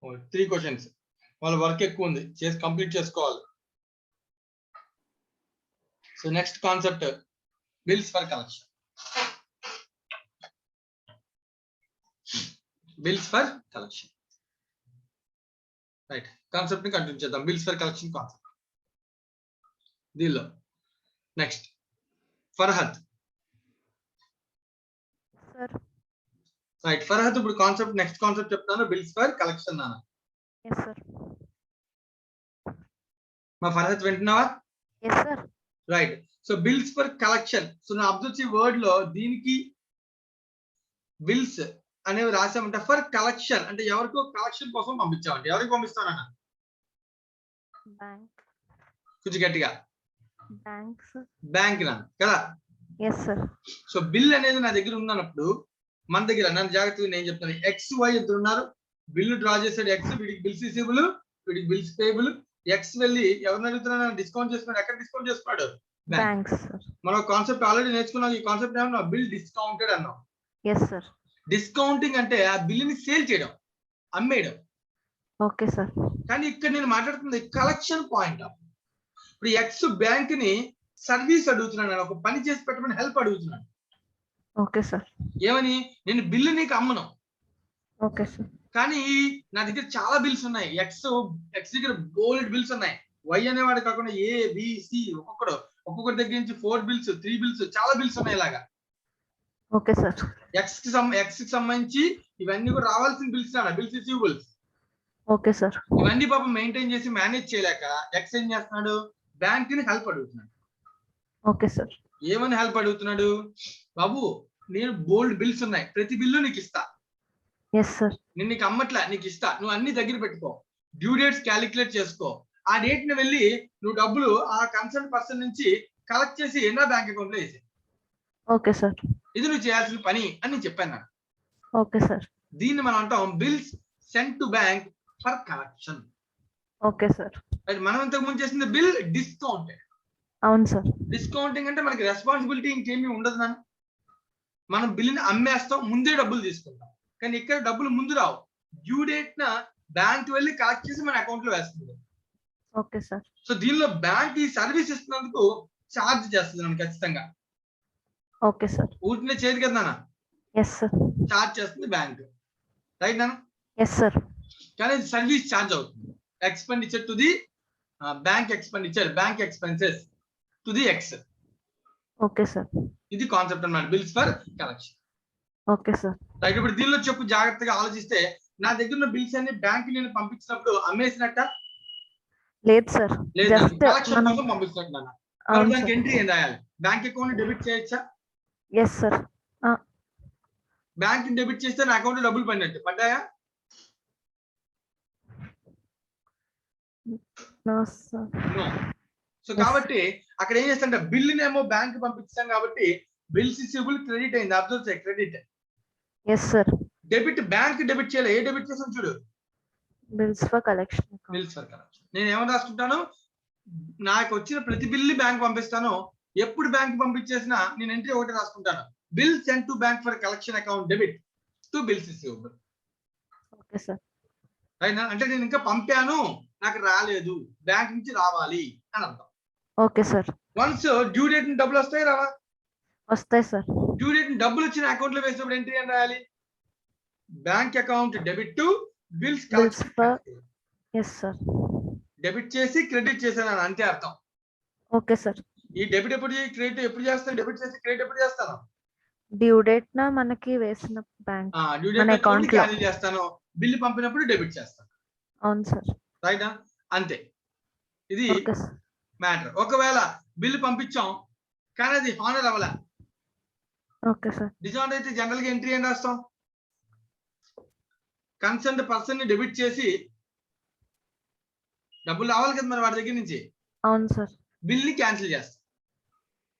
3 questions. వాళ్ళ వర్క్ ఎక్కువ ఉంది, చేసి కంప్లీట్ చేసుకోవాలి. So next concept bills for collection. Bills for collection. Right, concept ని కంటిన్యూ చేద్దాం. Bills for collection concept. దీనిలో next Farhad. Sir right Farhat ఇప్పుడు కాన్సెప్ట్ నెక్స్ట్ కాన్సెప్ట్ చెప్తాను బిల్స్ ఫర్ కలెక్షన్ నాన్న. Yes sir. మా ఫర్హత్ వింటున్నావా? Yes sir. Right. So bills for collection. So నా observe చేసే వర్డ్ లో దీనికి బిల్స్ అనేవి రాసామంటే ఫర్ కలెక్షన్ అంటే ఎవరికో కలెక్షన్ కోసం పంపించామంటే ఎవరికి పంపిస్తానన్నా బ్యాంక్. కొంచెం గట్టిగా. బ్యాంక్స్. బ్యాంక్ నా కదా. Yes sir. సో బిల్ అనేది నా దగ్గర ఉన్నప్పుడు మన దగ్గర నన్ను జాగ్రత్తగా నేను చెప్తాను ఎక్స్ వై ఇద్దరు ఉన్నారు. బిల్లు డ్రా చేసాడు ఎక్స్, వీడికి బిల్స్ రిసీవబుల్, వీడికి బిల్స్ పేబుల్. ఎక్స్ వెళ్ళి ఎవరిని అడుగుతున్నా డిస్కౌంట్ చేసుకున్నాడు. ఎక్కడ డిస్కౌంట్ చేసుకున్నాడు? బ్యాంక్స్. మనం కాన్సెప్ట్ ఆల్రెడీ నేర్చుకున్నాం. ఈ కాన్సెప్ట్ ఏమన్నా బిల్ డిస్కౌంటెడ్ అన్నాం. Yes sir. డిస్కౌంటింగ్ అంటే ఆ బిల్లుని సేల్ చేయడం, అమ్మేయడం. Okay sir. కానీ ఇక్కడ నేను మాట్లాడుతుంది కలెక్షన్ పాయింట్ ఆఫ్. ఇప్పుడు ఎక్స్ బ్యాంక్ ని సర్వీస్ అడుగుతున్నాడు, ఒక పని చేసి పెట్టమని హెల్ప్ అడుగుతున్నాడు. Okay sir. ఏమని? నేను బిల్లు నీకు అమ్మను, ఓకే సార్. కానీ నా దగ్గర చాలా బిల్స్ ఉన్నాయి. ఎక్స్ దగ్గర బోల్డ్ బిల్స్ ఉన్నాయి. వై అనేవాడు కాకుండా ఏ బి సి ఒక్కొక్కటి దగ్గర నుంచి 4 బిల్స్ 3 బిల్స్ చాలా బిల్స్ ఉన్నాయి ఇలాగా. Okay sir. ఎక్స్ కి సంబంధించి ఇవన్నీ కూడా రావాల్సిన bills bills receivables. Okay sir. ఇవన్నీ పాపం మెయింటైన్ చేసి మేనేజ్ చేయలేక ఎక్స్ ఏం చేస్తున్నాడు? బ్యాంక్ ని హెల్ప్ అడుగుతున్నాడు. Okay sir. ఏమని హెల్ప్ అడుగుతున్నాడు? బాబు నేను బోల్డ్ బిల్స్ ఉన్నాయి, ప్రతి బిల్లు నీకు ఇస్తా. Yes sir. నేను నీకు అమ్మట్లా, నీకు ఇస్తా. నువ్వు అన్ని దగ్గర పెట్టుకో, డ్యూ డేట్స్ క్యాలిక్యులేట్ చేసుకో. ఆ డేట్ ని వెళ్ళి నువ్వు డబ్బులు ఆ కన్సర్న్ పర్సన్ నుంచి కలెక్ట్ చేసి నా బ్యాంక్ అకౌంట్ లో వేసి. Okay sir. ఇది నువ్వు చేయాల్సిన పని అని నేను చెప్పాను నాకు. Okay sir. దీన్ని మనం అంటాం bills sent to bank for collection. Okay sir. మనం ఇంతకు ముందు చేసింది బిల్ డిస్కౌంటెడ్. అవును సార్. డిస్కౌంటింగ్ అంటే మనకి రెస్పాన్సిబిలిటీ ఇంకేమీ ఉండదు నాన్న. మనం బిల్లుని అమ్మేస్తాం, ముందే డబ్బులు తీసుకుంటాం. కానీ ఇక్కడ డబ్బులు ముందు రావు, డ్యూ డేట్ న బ్యాంక్ వెళ్ళి కలెక్ట్ చేసి మన అకౌంట్ లో వేస్తుంది. Okay sir. సో దీనిలో బ్యాంక్ ఈ సర్వీస్ ఇస్తున్నందుకు ఛార్జ్ చేస్తుంది మనకి ఖచ్చితంగా. Okay sir. ఊరినే చేయదు కదా నాన్న, ఎస్ సార్. ఛార్జ్ చేస్తుంది బ్యాంక్. రైట్ నాన్న? Yes sir. కానీ సర్వీస్ ఛార్జ్ అవుతుంది. Expenditure to the bank, expenditure bank expenses to the X. Okay sir. ఇది కాన్సెప్ట్ అన్నమాట bills for collection. Okay sir. Right. ఇప్పుడు దీనిలో చెప్పు జాగ్రత్తగా ఆలోచిస్తే నా దగ్గర ఉన్న బిల్స్ అన్ని బ్యాంక్ నేను పంపించినప్పుడు అమ్మేసినట్ట? లేదు సార్. లేదు, జస్ట్ కలెక్షన్ మనం కోసం పంపిస్తున్నట్టు నాన్న. అవును దానికి సార్. ఎంట్రీ ఏం రాయాలి? బ్యాంక్ అకౌంట్ డెబిట్ చేయొచ్చా? Yes sir. బ్యాంక్ డెబిట్ చేస్తే నా అకౌంట్ లో డబ్బులు పడినట్టు పడ్డాయా? No sir. నో. సో కాబట్టి అక్కడ ఏం చేస్తాంటే బిల్లునేమో బ్యాంక్ పంపిస్తాం కాబట్టి బిల్స్ రిసీవబుల్ క్రెడిట్ అయింది. అబ్జర్వ్ చేయి, credit. Yes sir. Debit bank debit చేయాలి. ఏ డెబిట్ చేసాం చూడు? Bills for collection. Bills for collection. నేను ఏమని రాసుకుంటాను? నాకు వచ్చిన ప్రతి బిల్లు బ్యాంక్ పంపిస్తాను. ఎప్పుడు బ్యాంక్ పంపించేసినా నేను ఎంట్రీ ఒకటి రాసుకుంటాను, bill sent to bank for collection account debit to bills receivable. Okay sir. Right. అంటే నేను ఇంకా పంపాను, నాకు రాలేదు, బ్యాంక్ నుంచి రావాలి అని అర్థం. Okay sir. Once due date డబ్బులు వస్తాయి రావా? వస్తాయి సార్. డ్యూ డేట్ డబ్బులు వచ్చిన అకౌంట్ లో వేసినప్పుడు ఎంట్రీ అని రాయాలి, bank account debit to bills collection. Yes sir. Debit చేసి క్రెడిట్ చేశాను అంతే అర్థం. Okay sir. ఈ డెబిట్ ఎప్పుడు క్రెడిట్ ఎప్పుడు చేస్తాను? డెబిట్ చేసి క్రెడిట్ ఎప్పుడు చేస్తాను? డ్యూ డేట్ నా మనకి వేసిన బ్యాంక్ డ్యూ మన డేట్ అకౌంట్ లో. క్యాన్సిల్ చేస్తాను, బిల్లు పంపినప్పుడు డెబిట్ చేస్తాను. అవును సార్. రైట్. అంతే. ఇది ఓకే సార్. మ్యాటర్. ఒకవేళ బిల్లు పంపించాం కానీ అది హానర్ అవ్వలే, ఓకే సార్. డిజార్ట్ అయితే జనరల్ గా ఎంట్రీ ఏం రాస్తాం? కన్సర్న్ పర్సన్ ని డెబిట్ చేసి డబ్బులు రావాలి కదా మరి వాడి దగ్గర నుంచి. అవును సార్. బిల్ ని క్యాన్సిల్ చేస్తాం.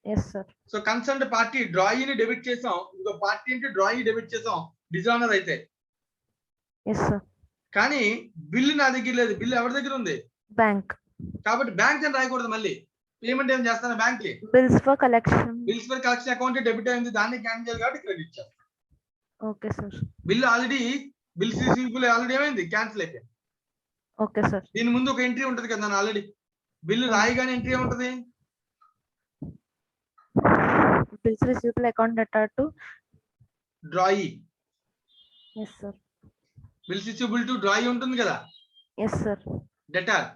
Yes sir. So concern party drawing ని డెబిట్ చేసాం, ఇంకో పార్టీ అంటే డ్రాయింగ్ డెబిట్ చేసాం డిజానర్ అయితే. Yes sir. కానీ బిల్లు నా దగ్గర లేదు, బిల్లు ఎవరి దగ్గర ఉంది? బ్యాంక్. కాబట్టి బ్యాంక్ అని రాయకూడదు. మళ్ళీ పేమెంట్ ఏం చేస్తాను? బ్యాంక్ కి bills for collection. Bills for collection account debit అయింది, దాన్ని క్యాన్సిల్ చేయాలి కాబట్టి క్రెడిట్ చేస్తాం. Okay sir. Bill already bills receivable already ఏమైంది? క్యాన్సిల్ అయిపోయింది. Okay sir. దీని ముందు ఒక ఎంట్రీ ఉంటది కదా ఆల్రెడీ. బిల్లు రాయిగానే ఎంట్రీ ఏముంటది? Bills receivable account attach to drawee. Yes sir. Bills receivable to drawee ఉంటుంది కదా, ఎస్ సార్. డెటార్.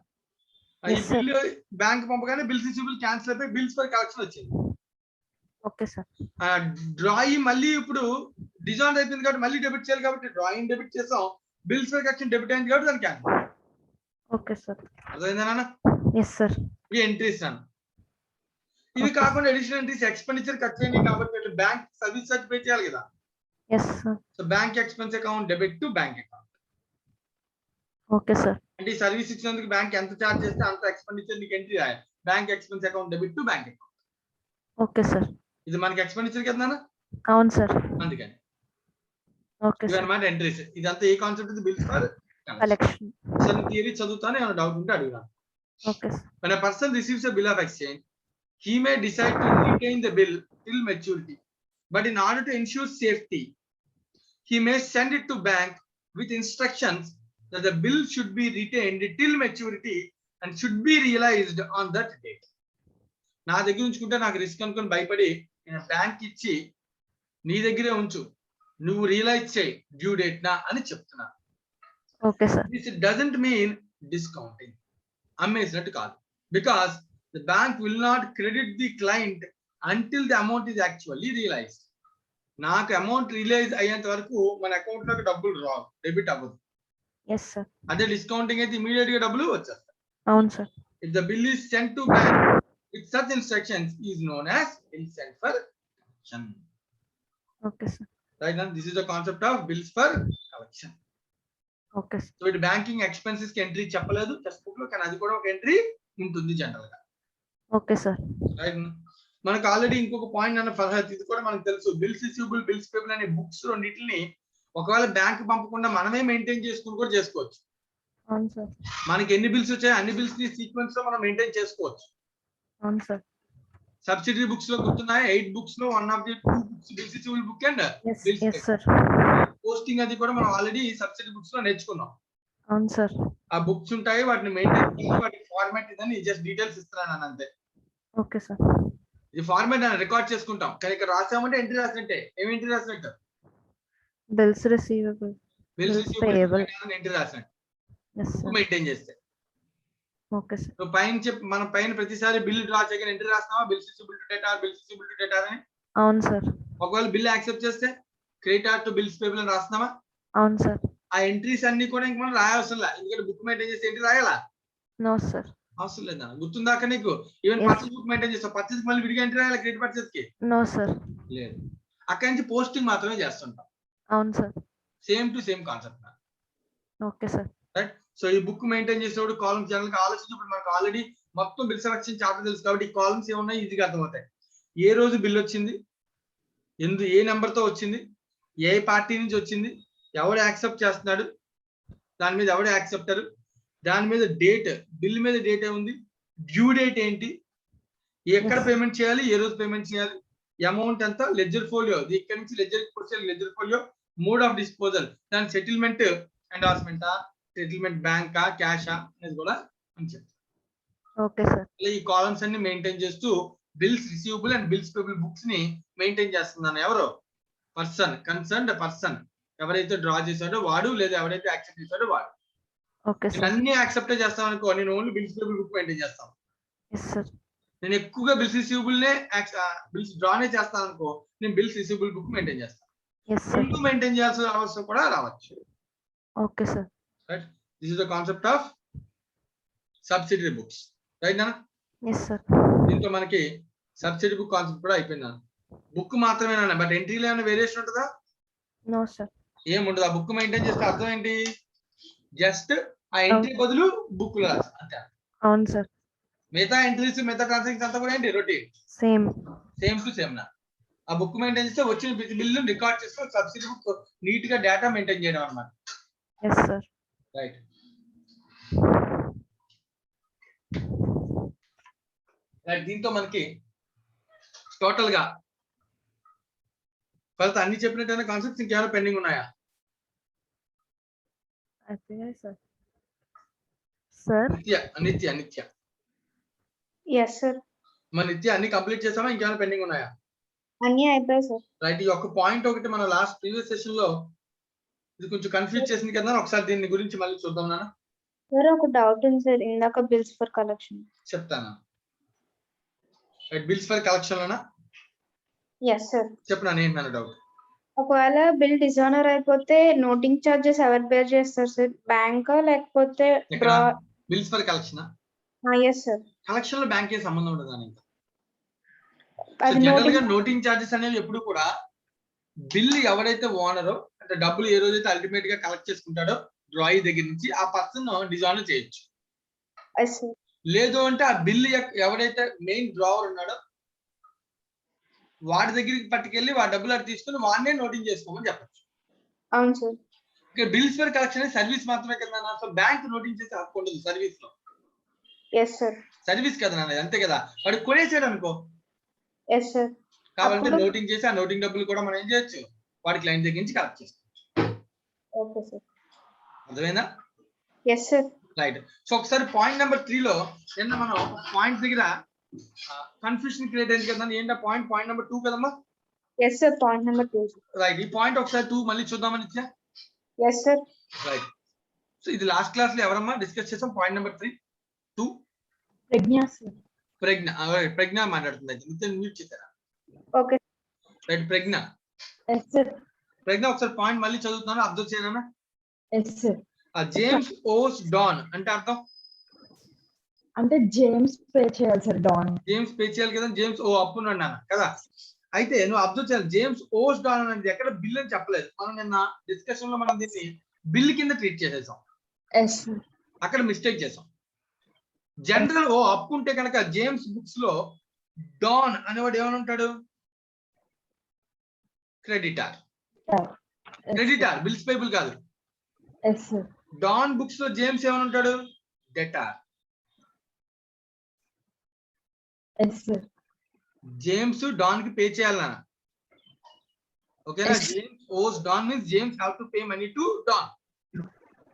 ఈ Yes, sir. బిల్లు బ్యాంక్ పంపగానే బిల్స్ రిసీవబుల్ క్యాన్సిల్ అయిపోయి బిల్స్ ఫర్ కలెక్షన్ వచ్చింది. Okay sir. డ్రాయి మళ్ళీ ఇప్పుడు డిజాల్వ్ అయిపోయింది కాబట్టి మళ్ళీ డెబిట్ చేయాలి కాబట్టి డ్రాయింగ్ డెబిట్ చేసాం, బిల్స్ ఫర్ కలెక్షన్ డెబిట్ అయింది కాబట్టి దాన్ని క్యాన్సిల్. Okay sir. అర్థమైందా నాన్న? Yes sir. ఈ ఎంట్రీస్ నాన్న. ఇవి Okay. కాకుండా అడిషనల్ ఎంట్రీస్ ఎక్స్పెండిచర్ ఖర్చు అయింది కాబట్టి బ్యాంక్ సర్వీస్ ఛార్జ్ పే చేయాలి కదా. Yes sir. So bank expense account debit to bank account. Okay sir. అంటే ఈ సర్వీస్ ఇచ్చినందుకు బ్యాంక్ ఎంత ఛార్జ్ చేస్తే అంత ఎక్స్పెండిచర్ నీకు ఎంట్రీ రాయాలి. Bank expense account debit to bank account. Okay sir. ఇది మనకి ఎక్స్పెండిచర్ కదా నాన్న, అవును సార్. అందుకని ఓకే సార్. ఇవన్నమాట ఎంట్రీస్. ఇదంతా ఏ కాన్సెప్ట్ ఇది? Bills for collection. So theory చదువుతాను, ఏమైనా డౌట్ ఉంటే అడుగుతాను. Okay sir. When a person receives a bill of exchange, he may decide to retain the bill till maturity. But in order to ensure safety, he may send it to bank with instructions that the bill should be retained till maturity and should be realized on that date. నా దగ్గర ఉంచుకుంటే నాకు risk అనుకుని భయపడి నేను bank ఇచ్చి నీ దగ్గరే ఉంచు, నువ్వు రియలైజ్ చేయి డ్యూ డేట్ నా అని చెప్తున్నా. Okay sir. This doesn't mean discounting. అమ్మేసినట్టు కాదు. Because the bank will not credit the client until the amount is actually realized. నాకు అమౌంట్ రిలీజ్ అయ్యేంత వరకు మన అకౌంట్ లోకి డబ్బులు రావు, డెబిట్ అవ్వదు. Yes sir. అదే డిస్కౌంటింగ్ అయితే ఇమీడియట్ గా డబ్బులు వచ్చేస్తాయి. అవును sir. If the bill is sent to bank with such instructions is known as bill sent for collection. Okay sir. Right now this is the concept of bills for collection. Okay sir. So ఇటు banking expenses కి entry చెప్పలేదు text book లో, కానీ అది కూడా ఒక entry ఉంటుంది general గా. Okay sir. రైట్. మనకు ఆల్రెడీ ఇంకొక పాయింట్ అన్న ఫర్హత్, ఇది కూడా మనకు తెలుసు. బిల్స్ రిసీవబుల్, బిల్స్ పేబుల్ అనే బుక్స్ రెండింటిని ఒకవేళ బ్యాంక్ పంపకుండా మనమే మెయింటైన్ చేసుకుని కూడా చేసుకోవచ్చు. అవును సార్. మనకి ఎన్ని బిల్స్ వచ్చాయి అన్ని బిల్స్ ని సీక్వెన్స్ లో మనం మెయింటైన్ చేసుకోవచ్చు. అవును సార్. సబ్సిడరీ బుక్స్ లో గుర్తున్నాయి 8 బుక్స్ లో 1 of the 2 books bills receivable book and yes bills yes sir. Posting అది కూడా మనం ఆల్రెడీ సబ్సిడరీ బుక్స్ లో నేర్చుకున్నాం. అవును సార్. ఆ బుక్స్ ఉంటాయి, వాటిని మెయింటైన్ చేయాలి, వాటి ఫార్మాట్ ఇదని జస్ట్ డీటెయిల్స్ ఇస్తున్నాను అంతే. Okay sir. ఇది ఫార్మాట్ అని రికార్డ్ చేసుకుంటాం, కానీ ఇక్కడ రాసామంటే ఎంట్రీ రాసినట్టే. ఏమి ఎంట్రీ రాసినట్టు? Bills receivable, bills Bills receivable payable. Entry రాసినట్టు ఎస్ సార్. మెయింటైన్ చేస్తే. Okay sir. సో పైన మనం పైన ప్రతిసారి బిల్ డ్రా చేయగానే ఎంట్రీ రాస్తామా? Bills receivable to data, bills receivable to data అని. అవును సార్. ఒకవేళ బిల్ యాక్సెప్ట్ చేస్తే క్రెడిట్ టు బిల్స్ పేబుల్ అని రాస్తున్నామా? అవును సార్. ఆ ఎంట్రీస్ అన్ని కూడా ఇంక మనం రాయవసరం లేదు, ఎందుకంటే బుక్ మెయింటైన్ చేస్తే ఎంట్రీ రాయాలా? No sir. అవసరం లేదా? గుర్తుందాక నీకు even Yes. Purchase book maintain చేస్తావు, పర్చేస్ మళ్ళీ విడిగా ఎంట్రీ రాయాలి క్రెడిట్ పర్చేస్ కి? No sir. లేదు. అక్కడి నుంచి పోస్టింగ్ మాత్రమే చేస్తుంటాం. అవును సార్. Same to same concept. Okay sir. Right. So ఈ బుక్ మెయింటైన్ చేసేవాడు కాలమ్స్ జనరల్ గా ఆలోచించినప్పుడు మనకు ఆల్రెడీ మొత్తం బిల్ సెలక్షన్ చాప్టర్ తెలుసు కాబట్టి ఈ కాలమ్స్ ఏమున్నాయి ఈజీగా అర్థమవుతాయి. ఏ రోజు బిల్ వచ్చింది, ఏ నెంబర్ తో వచ్చింది, ఏ పార్టీ నుంచి వచ్చింది, ఎవడు యాక్సెప్ట్ చేస్తున్నాడు, దాని మీద ఎవడు యాక్సెప్టర్, దాని మీద డేట్, బిల్ మీద డేట్ ఏముంది, డ్యూ డేట్ ఏంటి, ఎక్కడ Yes. పేమెంట్ చేయాలి, ఏ రోజు పేమెంట్ చేయాలి, అమౌంట్ ఎంత, లెడ్జర్ ఫోలియో, ఇక్కడ నుంచి ledger folio, mode of disposal, దాని సెటిల్మెంట్ ఎండార్స్మెంట్, సెటిల్మెంట్ బ్యాంకా, క్యాషా అనేది కూడా అని చెప్తాం. Okay sir. ఈ కాలమ్స్ అన్ని మెయింటైన్ చేస్తూ bills receivable and bills payable books ని మెయింటైన్ చేస్తున్నాను ఎవరు? Person, concerned person. ఎవరైతే డ్రా చేశాడో వాడు, లేదా ఎవరైతే యాక్సెప్ట్ చేశాడో వాడు. ఓకే నేను సార్. అన్ని యాక్సెప్ట్ చేస్తాను అనుకో, నేను only bills payable book maintain చేస్తాను. Yes sir. నేను ఎక్కువగా బిల్స్ రిసీవబుల్ నే బిల్స్ డ్రానే చేస్తాను అనుకో, నేను బిల్స్ రిసీవబుల్ బుక్ మెయింటైన్ చేస్తాను. Yes sir. రెండు మెయింటైన్ చేయాల్సిన అవసరం కూడా రావచ్చు. Okay sir. Right. This is the concept of subsidiary books. Right నా? Yes sir. దీంతో మనకి సబ్సిడీ బుక్ కాన్సెప్ట్ కూడా అయిపోయిందా? బుక్ మాత్రమేనా, బట్ ఎంట్రీలో ఏమైనా వేరియేషన్ ఉంటుందా? No sir. ఏముండదు. ఆ బుక్ మెయింటైన్ చేస్తే అర్థం ఏంటి? జస్ట్ ఆ ఎంట్రీ బదులు బుక్ రాసి అంతే. అవును సార్. మిగతా ఎంట్రీస్, మిగతా ట్రాన్సాక్షన్స్ అంతా కూడా ఏంటి? Routine, same. Same to same నా. ఆ బుక్ మెయింటైన్ చేస్తే వచ్చిన బిల్లు రికార్డ్ చేస్తే సబ్సిడీ బుక్ నీట్ గా డేటా మెయింటైన్ చేయడం అన్నమాట. Yes sir. రైట్. రైట్. దీంతో మనకి టోటల్ గా ఫస్ట్ అన్ని చెప్పినట్టు కాన్సెప్ట్స్ ఇంకేమైనా పెండింగ్ ఉన్నాయా? అయిపోయాయి సార్. సార్ నిత్య ఎస్ సార్. మన నిత్య అన్ని కంప్లీట్ చేసామా, ఇంకేమైనా పెండింగ్ ఉన్నాయా? అన్నీ అయిపోయాయి సార్. రైట్. ఈ ఒక్క పాయింట్ ఒకటి మన లాస్ట్ ప్రీవియస్ సెషన్ లో ఇది కొంచెం కన్ఫ్యూజ్ చేసింది కదా, ఒకసారి దీని గురించి మళ్ళీ చూద్దాం నాన్న. సార్ ఒక డౌట్ ఉంది సార్, ఇందాక బిల్స్ ఫర్ కలెక్షన్. చెప్తాను. రైట్. బిల్స్ ఫర్ కలెక్షన్ లోనా? Yes sir. చెప్పనా ఏంటి డౌట్? ఒకవేళ బిల్ డిజానర్ అయిపోతే నోటింగ్ చార్జెస్ ఎవరు బేర్ చేస్తారు సార్? బ్యాంకా లేకపోతే ఎక్కడ bills for collection yes sir. Collection లో బ్యాంక్ ఏ సంబంధం ఉండదు దానికి. అది జనరల్ గా నోటింగ్ చార్జెస్ అనేవి ఎప్పుడు కూడా బిల్ ఎవరైతే ఓనరో అంటే డబ్బులు ఏ రోజైతే అల్టిమేట్ గా కలెక్ట్ చేసుకుంటాడో డ్రాయి దగ్గర నుంచి ఆ పర్సన్ డిజానర్ చేయొచ్చు. లేదు అంటే ఆ బిల్ ఎవరైతే మెయిన్ డ్రావర్ ఉన్నాడో వాడి దగ్గరికి పట్టుకెళ్ళి వాడి డబ్బులు అటు తీసుకుని వాడినే నోటింగ్ చేసుకోమని చెప్పచ్చు. అవును సార్. ఇక్కడ బిల్స్ ఫర్ కలెక్షన్ సర్వీస్ మాత్రమే కదా నాన్న. సో బ్యాంక్ నోటింగ్ చేసే హక్కు ఉండదు సర్వీస్ లో. Yes sir. సర్వీస్ కదా నాన్న, అంతే కదా. వాడు కొనేసాడు అనుకో, ఎస్ సార్. కావాలంటే నోటింగ్ చేసి ఆ నోటింగ్ డబ్బులు కూడా మనం ఏం చేయొచ్చు, వాడి క్లయింట్ దగ్గర నుంచి కలెక్ట్ చేసుకోవచ్చు. Okay sir. అర్థమైందా? Yes sir. రైట్. సో ఒకసారి పాయింట్ నెంబర్ 3 లో నిన్న మనం పాయింట్ దగ్గర కన్ఫ్యూషన్ క్రియేట్ అయింది కదా. ఏంటో పాయింట్ నెంబర్ 2 కదమ్మా? Yes sir. Point number 2. Right. ఈ పాయింట్ ఒకసారి 2 మళ్ళీ చూద్దామని ఇచ్చా. Yes sir. రైట్. సో ఇది లాస్ట్ క్లాస్ లో ఎవరమ్మా డిస్కస్ చేసాం? Point number 2 Pragya sir. Pragya మాట్లాడుతుంది. అయితే మ్యూట్ చేశారా? Okay. Right. Pragya. Yes sir. Pragya ఒకసారి పాయింట్ మళ్ళీ చదువుతున్నాను, అబ్జర్వ్ చేయనా? Yes sir. James owes Don అంటే అర్థం అంటే జేమ్స్ పే చేయాలి సార్. డాన్ జేమ్స్ పే చేయాలి కదా. జేమ్స్ ఓ అప్పు అన్నాను కదా. అయితే నువ్వు అబ్జర్వ్ చేయాలి, జేమ్స్ ఓస్ డాన్ అనేది ఎక్కడ బిల్ అని చెప్పలేదు. మనం నిన్న డిస్కషన్ లో మనం దీన్ని బిల్ కింద ట్రీట్ చేసేసాం. Yes sir. అక్కడ మిస్టేక్ చేసాం. జనరల్ ఓ అప్పు ఉంటే కనుక జేమ్స్ బుక్స్ లో డాన్ అనేవాడు ఏమని ఉంటాడు? క్రెడిటార్. క్రెడిటార్, బిల్స్ పేబుల్ కాదు. Yes sir. డాన్ బుక్స్ లో జేమ్స్ ఏమని ఉంటాడు? Debtor. Yes sir. James Don కి పే చేయాలన్నా, ఓకేనా? James owes Don means James have to pay money to Don.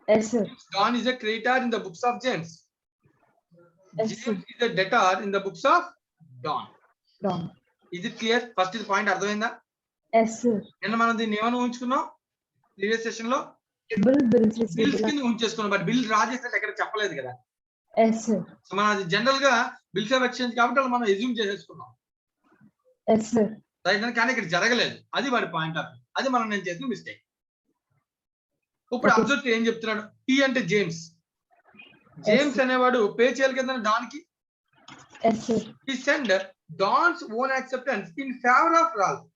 Yes sir. Don is a creditor in the books of James. Yes, James is a debtor in the books of Don. Don. Is it clear? First ఇది point అర్థమైందా? Yes sir. నిన్న మనం దీన్ని ఏమైనా ఉంచుకున్నాం previous session లో? Bills bills కింద ఉంచేసుకున్నాం. బట్ బిల్ డ్రా చేస్తే ఎక్కడ చెప్పలేదు కదా. Yes sir. సో మనం అది జనరల్ గా బిల్స్ ఆఫ్ ఎక్స్చేంజ్ కాబట్టి మనం ఎజ్యూమ్ చేసేసుకున్నాం. Yes sir. రైట్. కానీ ఇక్కడ జరగలేదు. అది వాడి పాయింట్ ఆఫ్ వ్యూ. అది మనం నేను చేసిన మిస్టేక్. ఇప్పుడు అబ్జర్వ్ ఏం చెప్తున్నాడు? టీ అంటే జేమ్స్. జేమ్స్ అనేవాడు పే చేయాలి కదా డాన్ కి. Yes sir. He sent Don's own acceptance in favor of Ralph.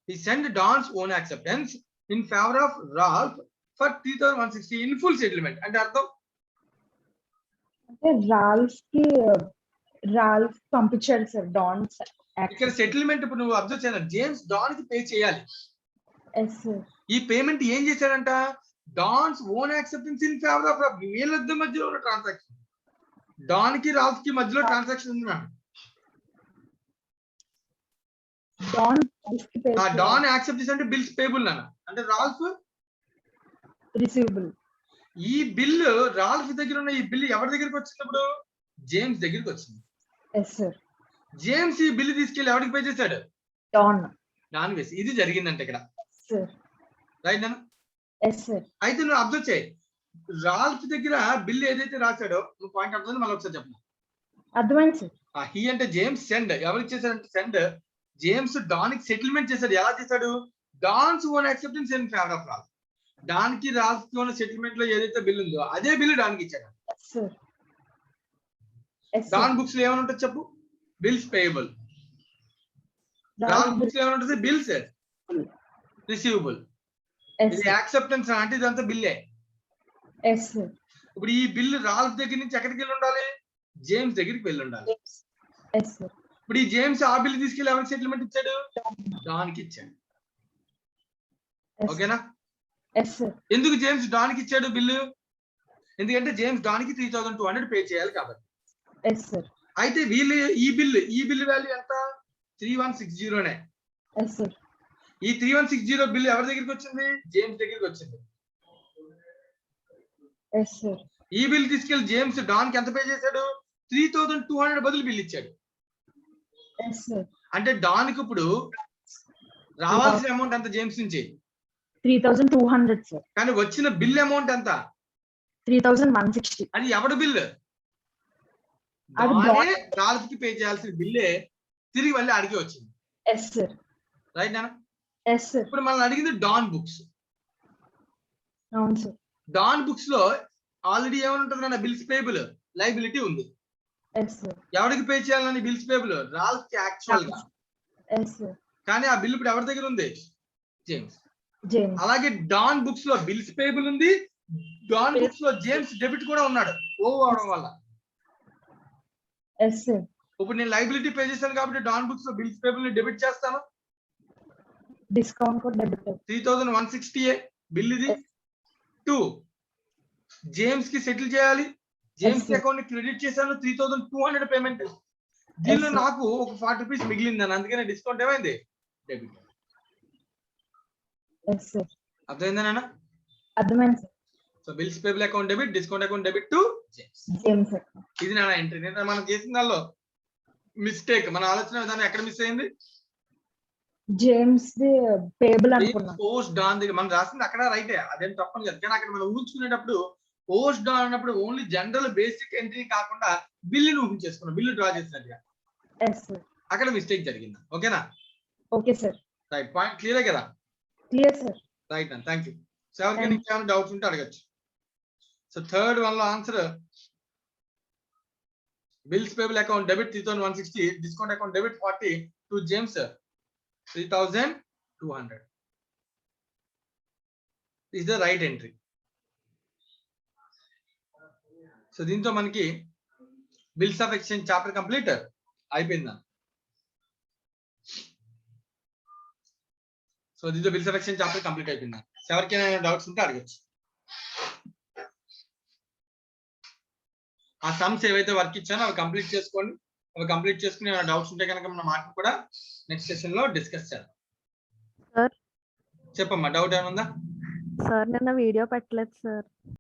He sent Don's own acceptance in favor of Ralph for 3,160 in full settlement. అంటే అర్థం అంటే రాల్ఫ్ పంపించాడు సార్ డాన్. ఇక్కడ settlement ఇప్పుడు నువ్వు అబ్జర్వ్ చేయాలి, జేమ్స్ డాన్ కి pay చేయాలి. Yes sir. ఈ పేమెంట్ ఏం చేశాడంట? Don's own acceptance in favour of Ralph. వీళ్ళిద్దరి మధ్యలో ఉన్న ట్రాన్సాక్షన్, డాన్ కి రాల్ఫ్ కి మధ్యలో ట్రాన్సాక్షన్ ఉంది. డాన్ యాక్సెప్ట్ చేసి అంటే బిల్స్ పేబుల్ నాన్న, అంటే రాల్ఫ్ రిసీవబుల్. ఈ బిల్లు రాల్ఫ్ దగ్గర ఉన్న ఈ బిల్లు ఎవరి దగ్గరికి వచ్చింది? ఇప్పుడు జేమ్స్ దగ్గరికి వచ్చింది. Yes sir. జేమ్స్ ఈ బిల్లు తీసుకెళ్లి ఎవరికి పే చేశాడు? డాన్ వేసి. ఇది జరిగిందంటే ఇక్కడ. రైట్ నాన్న? Yes sir. అయితే నువ్వు అబ్జర్వ్ చేయి, రాల్ఫ్ దగ్గర బిల్లు ఏదైతే రాశాడో నువ్వు పాయింట్ అర్థం మళ్ళీ ఒకసారి చెప్పు. అర్థమైంది సార్. హీ అంటే జేమ్స్ సెండ్ ఎవరికి చేశాడంటే సెండ్ జేమ్స్ డాన్ కి సెటిల్మెంట్ చేశాడు. ఎలా చేశాడు? Don's own acceptance in favour of Ralph. Don కి రాల్ఫ్ కి ఉన్న సెటిల్మెంట్ లో ఏదైతే బిల్ ఉందో అదే బిల్లు డాన్ కి ఇచ్చాడు. డాన్ బుక్స్ లో ఏమైనా ఉంటుంది చెప్పు? Bills payable. రాల్ఫ్ బుక్స్ లో ఏమైనా ఉంటుంది? Bills receivable. ఇది యాక్సెప్టెన్స్ అంటే ఇదంతా బిల్లే. ఇప్పుడు ఈ బిల్లు రాల్ఫ్ దగ్గర నుంచి ఎక్కడికి వెళ్ళి ఉండాలి? జేమ్స్ దగ్గరికి వెళ్ళి ఉండాలి. ఇప్పుడు ఈ జేమ్స్ ఆ బిల్లు తీసుకెళ్ళి ఎవరికి సెటిల్మెంట్ ఇచ్చాడు? డాన్ కి ఇచ్చాడు. ఓకేనా? ఎందుకు జేమ్స్ డాన్ కి ఇచ్చాడు బిల్లు? ఎందుకంటే జేమ్స్ డాన్ కి 3,200 పే చేయాలి కాబట్టి. అయితే వీళ్ళు ఈ బిల్లు వాల్యూ ఎంత? 3,160నే. ఈ 3,160 బిల్లు ఎవరి దగ్గరికి వచ్చింది? జేమ్స్ దగ్గరికి వచ్చింది. ఈ బిల్ తీసుకెళ్లి జేమ్స్ డాన్ కి ఎంత పే చేశాడు? 3,200 బదులు బిల్ ఇచ్చాడు. అంటే డాన్ కి ఇప్పుడు రావాల్సిన అమౌంట్ ఎంత జేమ్స్ నుంచి? 3,200 సార్. కానీ వచ్చిన బిల్ అమౌంట్ ఎంత? 3,160. అది ఎవడి బిల్లు? రాల్ఫ్ కి పే చేయాల్సిన బిల్లే తిరిగి మళ్ళీ అడిగి వచ్చింది. రైట్ నాన్న. Yes sir. ఇప్పుడు మనల్ని అడిగింది డాన్ బుక్స్. అవును సార్. డాన్ బుక్స్ లో ఆల్రెడీ ఏమైనా ఉంటుంది, బిల్స్ పేబుల్ లైబిలిటీ ఉంది. Yes sir. ఎవరికి పే చేయాలని బిల్స్ పేబుల్? రాల్ఫ్ కి యాక్చువల్ గా. Yes sir. కానీ ఆ బిల్ ఇప్పుడు ఎవరి దగ్గర ఉంది? జేమ్స్. జేమ్స్. అలాగే డాన్ బుక్స్ లో బిల్స్ పేబుల్ ఉంది, డాన్ బుక్స్ లో జేమ్స్ డెబిట్ కూడా ఉన్నాడు ఓవర్ అవడం వల్ల. Yes sir. ఇప్పుడు నేను లైబిలిటీ పే చేశాను కాబట్టి డాన్ బుక్స్ లో బిల్స్ పేబుల్ ని డెబిట్ చేస్తాను. డిస్కౌంట్ కూడా డెబిట్. 3160 బిల్ ఇది. 2 జేమ్స్ కి సెటిల్ చేయాలి. జేమ్స్ అకౌంట్ ని క్రెడిట్ చేశాను, 3200 పేమెంట్. దీనిలో నాకు ఒక 40 రూపీస్ మిగిలిందని, అందుకనే డిస్కౌంట్ ఏమైంది? డెబిట్. Yes sir. అర్థమైందేనా? అర్థమైంది sir. So bills payable account debit, discount account debit to James. James. ఇది నా ఎంట్రీ. నేను మనం చేసిన దానిలో మిస్టేక్, మన ఆలోచన విధానం ఎక్కడ మిస్ అయింది? జేమ్స్ ది పేబుల్ అనుకున్నా. పోస్ట్ డాన్ దగ్గర మనం రాసింది అక్కడ రైటే, అదేం తప్పని కాదు. కానీ అక్కడ మనం ఊహించుకునేటప్పుడు పోస్ట్ డాన్ అన్నప్పుడు ఓన్లీ జనరల్ బేసిక్ ఎంట్రీ కాకుండా బిల్లుని ఊహించేసుకున్నాం, బిల్లు డ్రా చేసినట్టుగా. Yes sir. అక్కడ మిస్టేక్ జరిగింది. ఓకేనా? Okay sir. Right. Point clear కదా? Clear sir. రైట్ అండి, థ్యాంక్ యూ. ఎవరికైనా ఇంకేమైనా డౌట్స్ ఉంటే అడగచ్చు. సో థర్డ్ వన్ లో answer bills payable account debit 3160, discount account debit 40 to James 3200 is the right entry. So దీంతో మనకి bills of exchange chapter complete అయిపోయిందా? సో దీంతో bills of exchange chapter complete అయిపోయిందా? ఎవరికైనా డౌట్స్ ఉంటే అడగచ్చు. ఆ సమ్స్ ఏవైతే వర్క్ ఇచ్చానో అవి కంప్లీట్ చేసుకోండి. అవి కంప్లీట్ చేసుకుని ఏమైనా డౌట్స్ ఉంటే కనుక మనం మాటలు కూడా నెక్స్ట్ సెషన్ లో డిస్కస్ చేద్దాం. సార్ చెప్పమ్మా, డౌట్ ఏమైనా ఉందా? సార్ నిన్న వీడియో పెట్టలేదు సార్.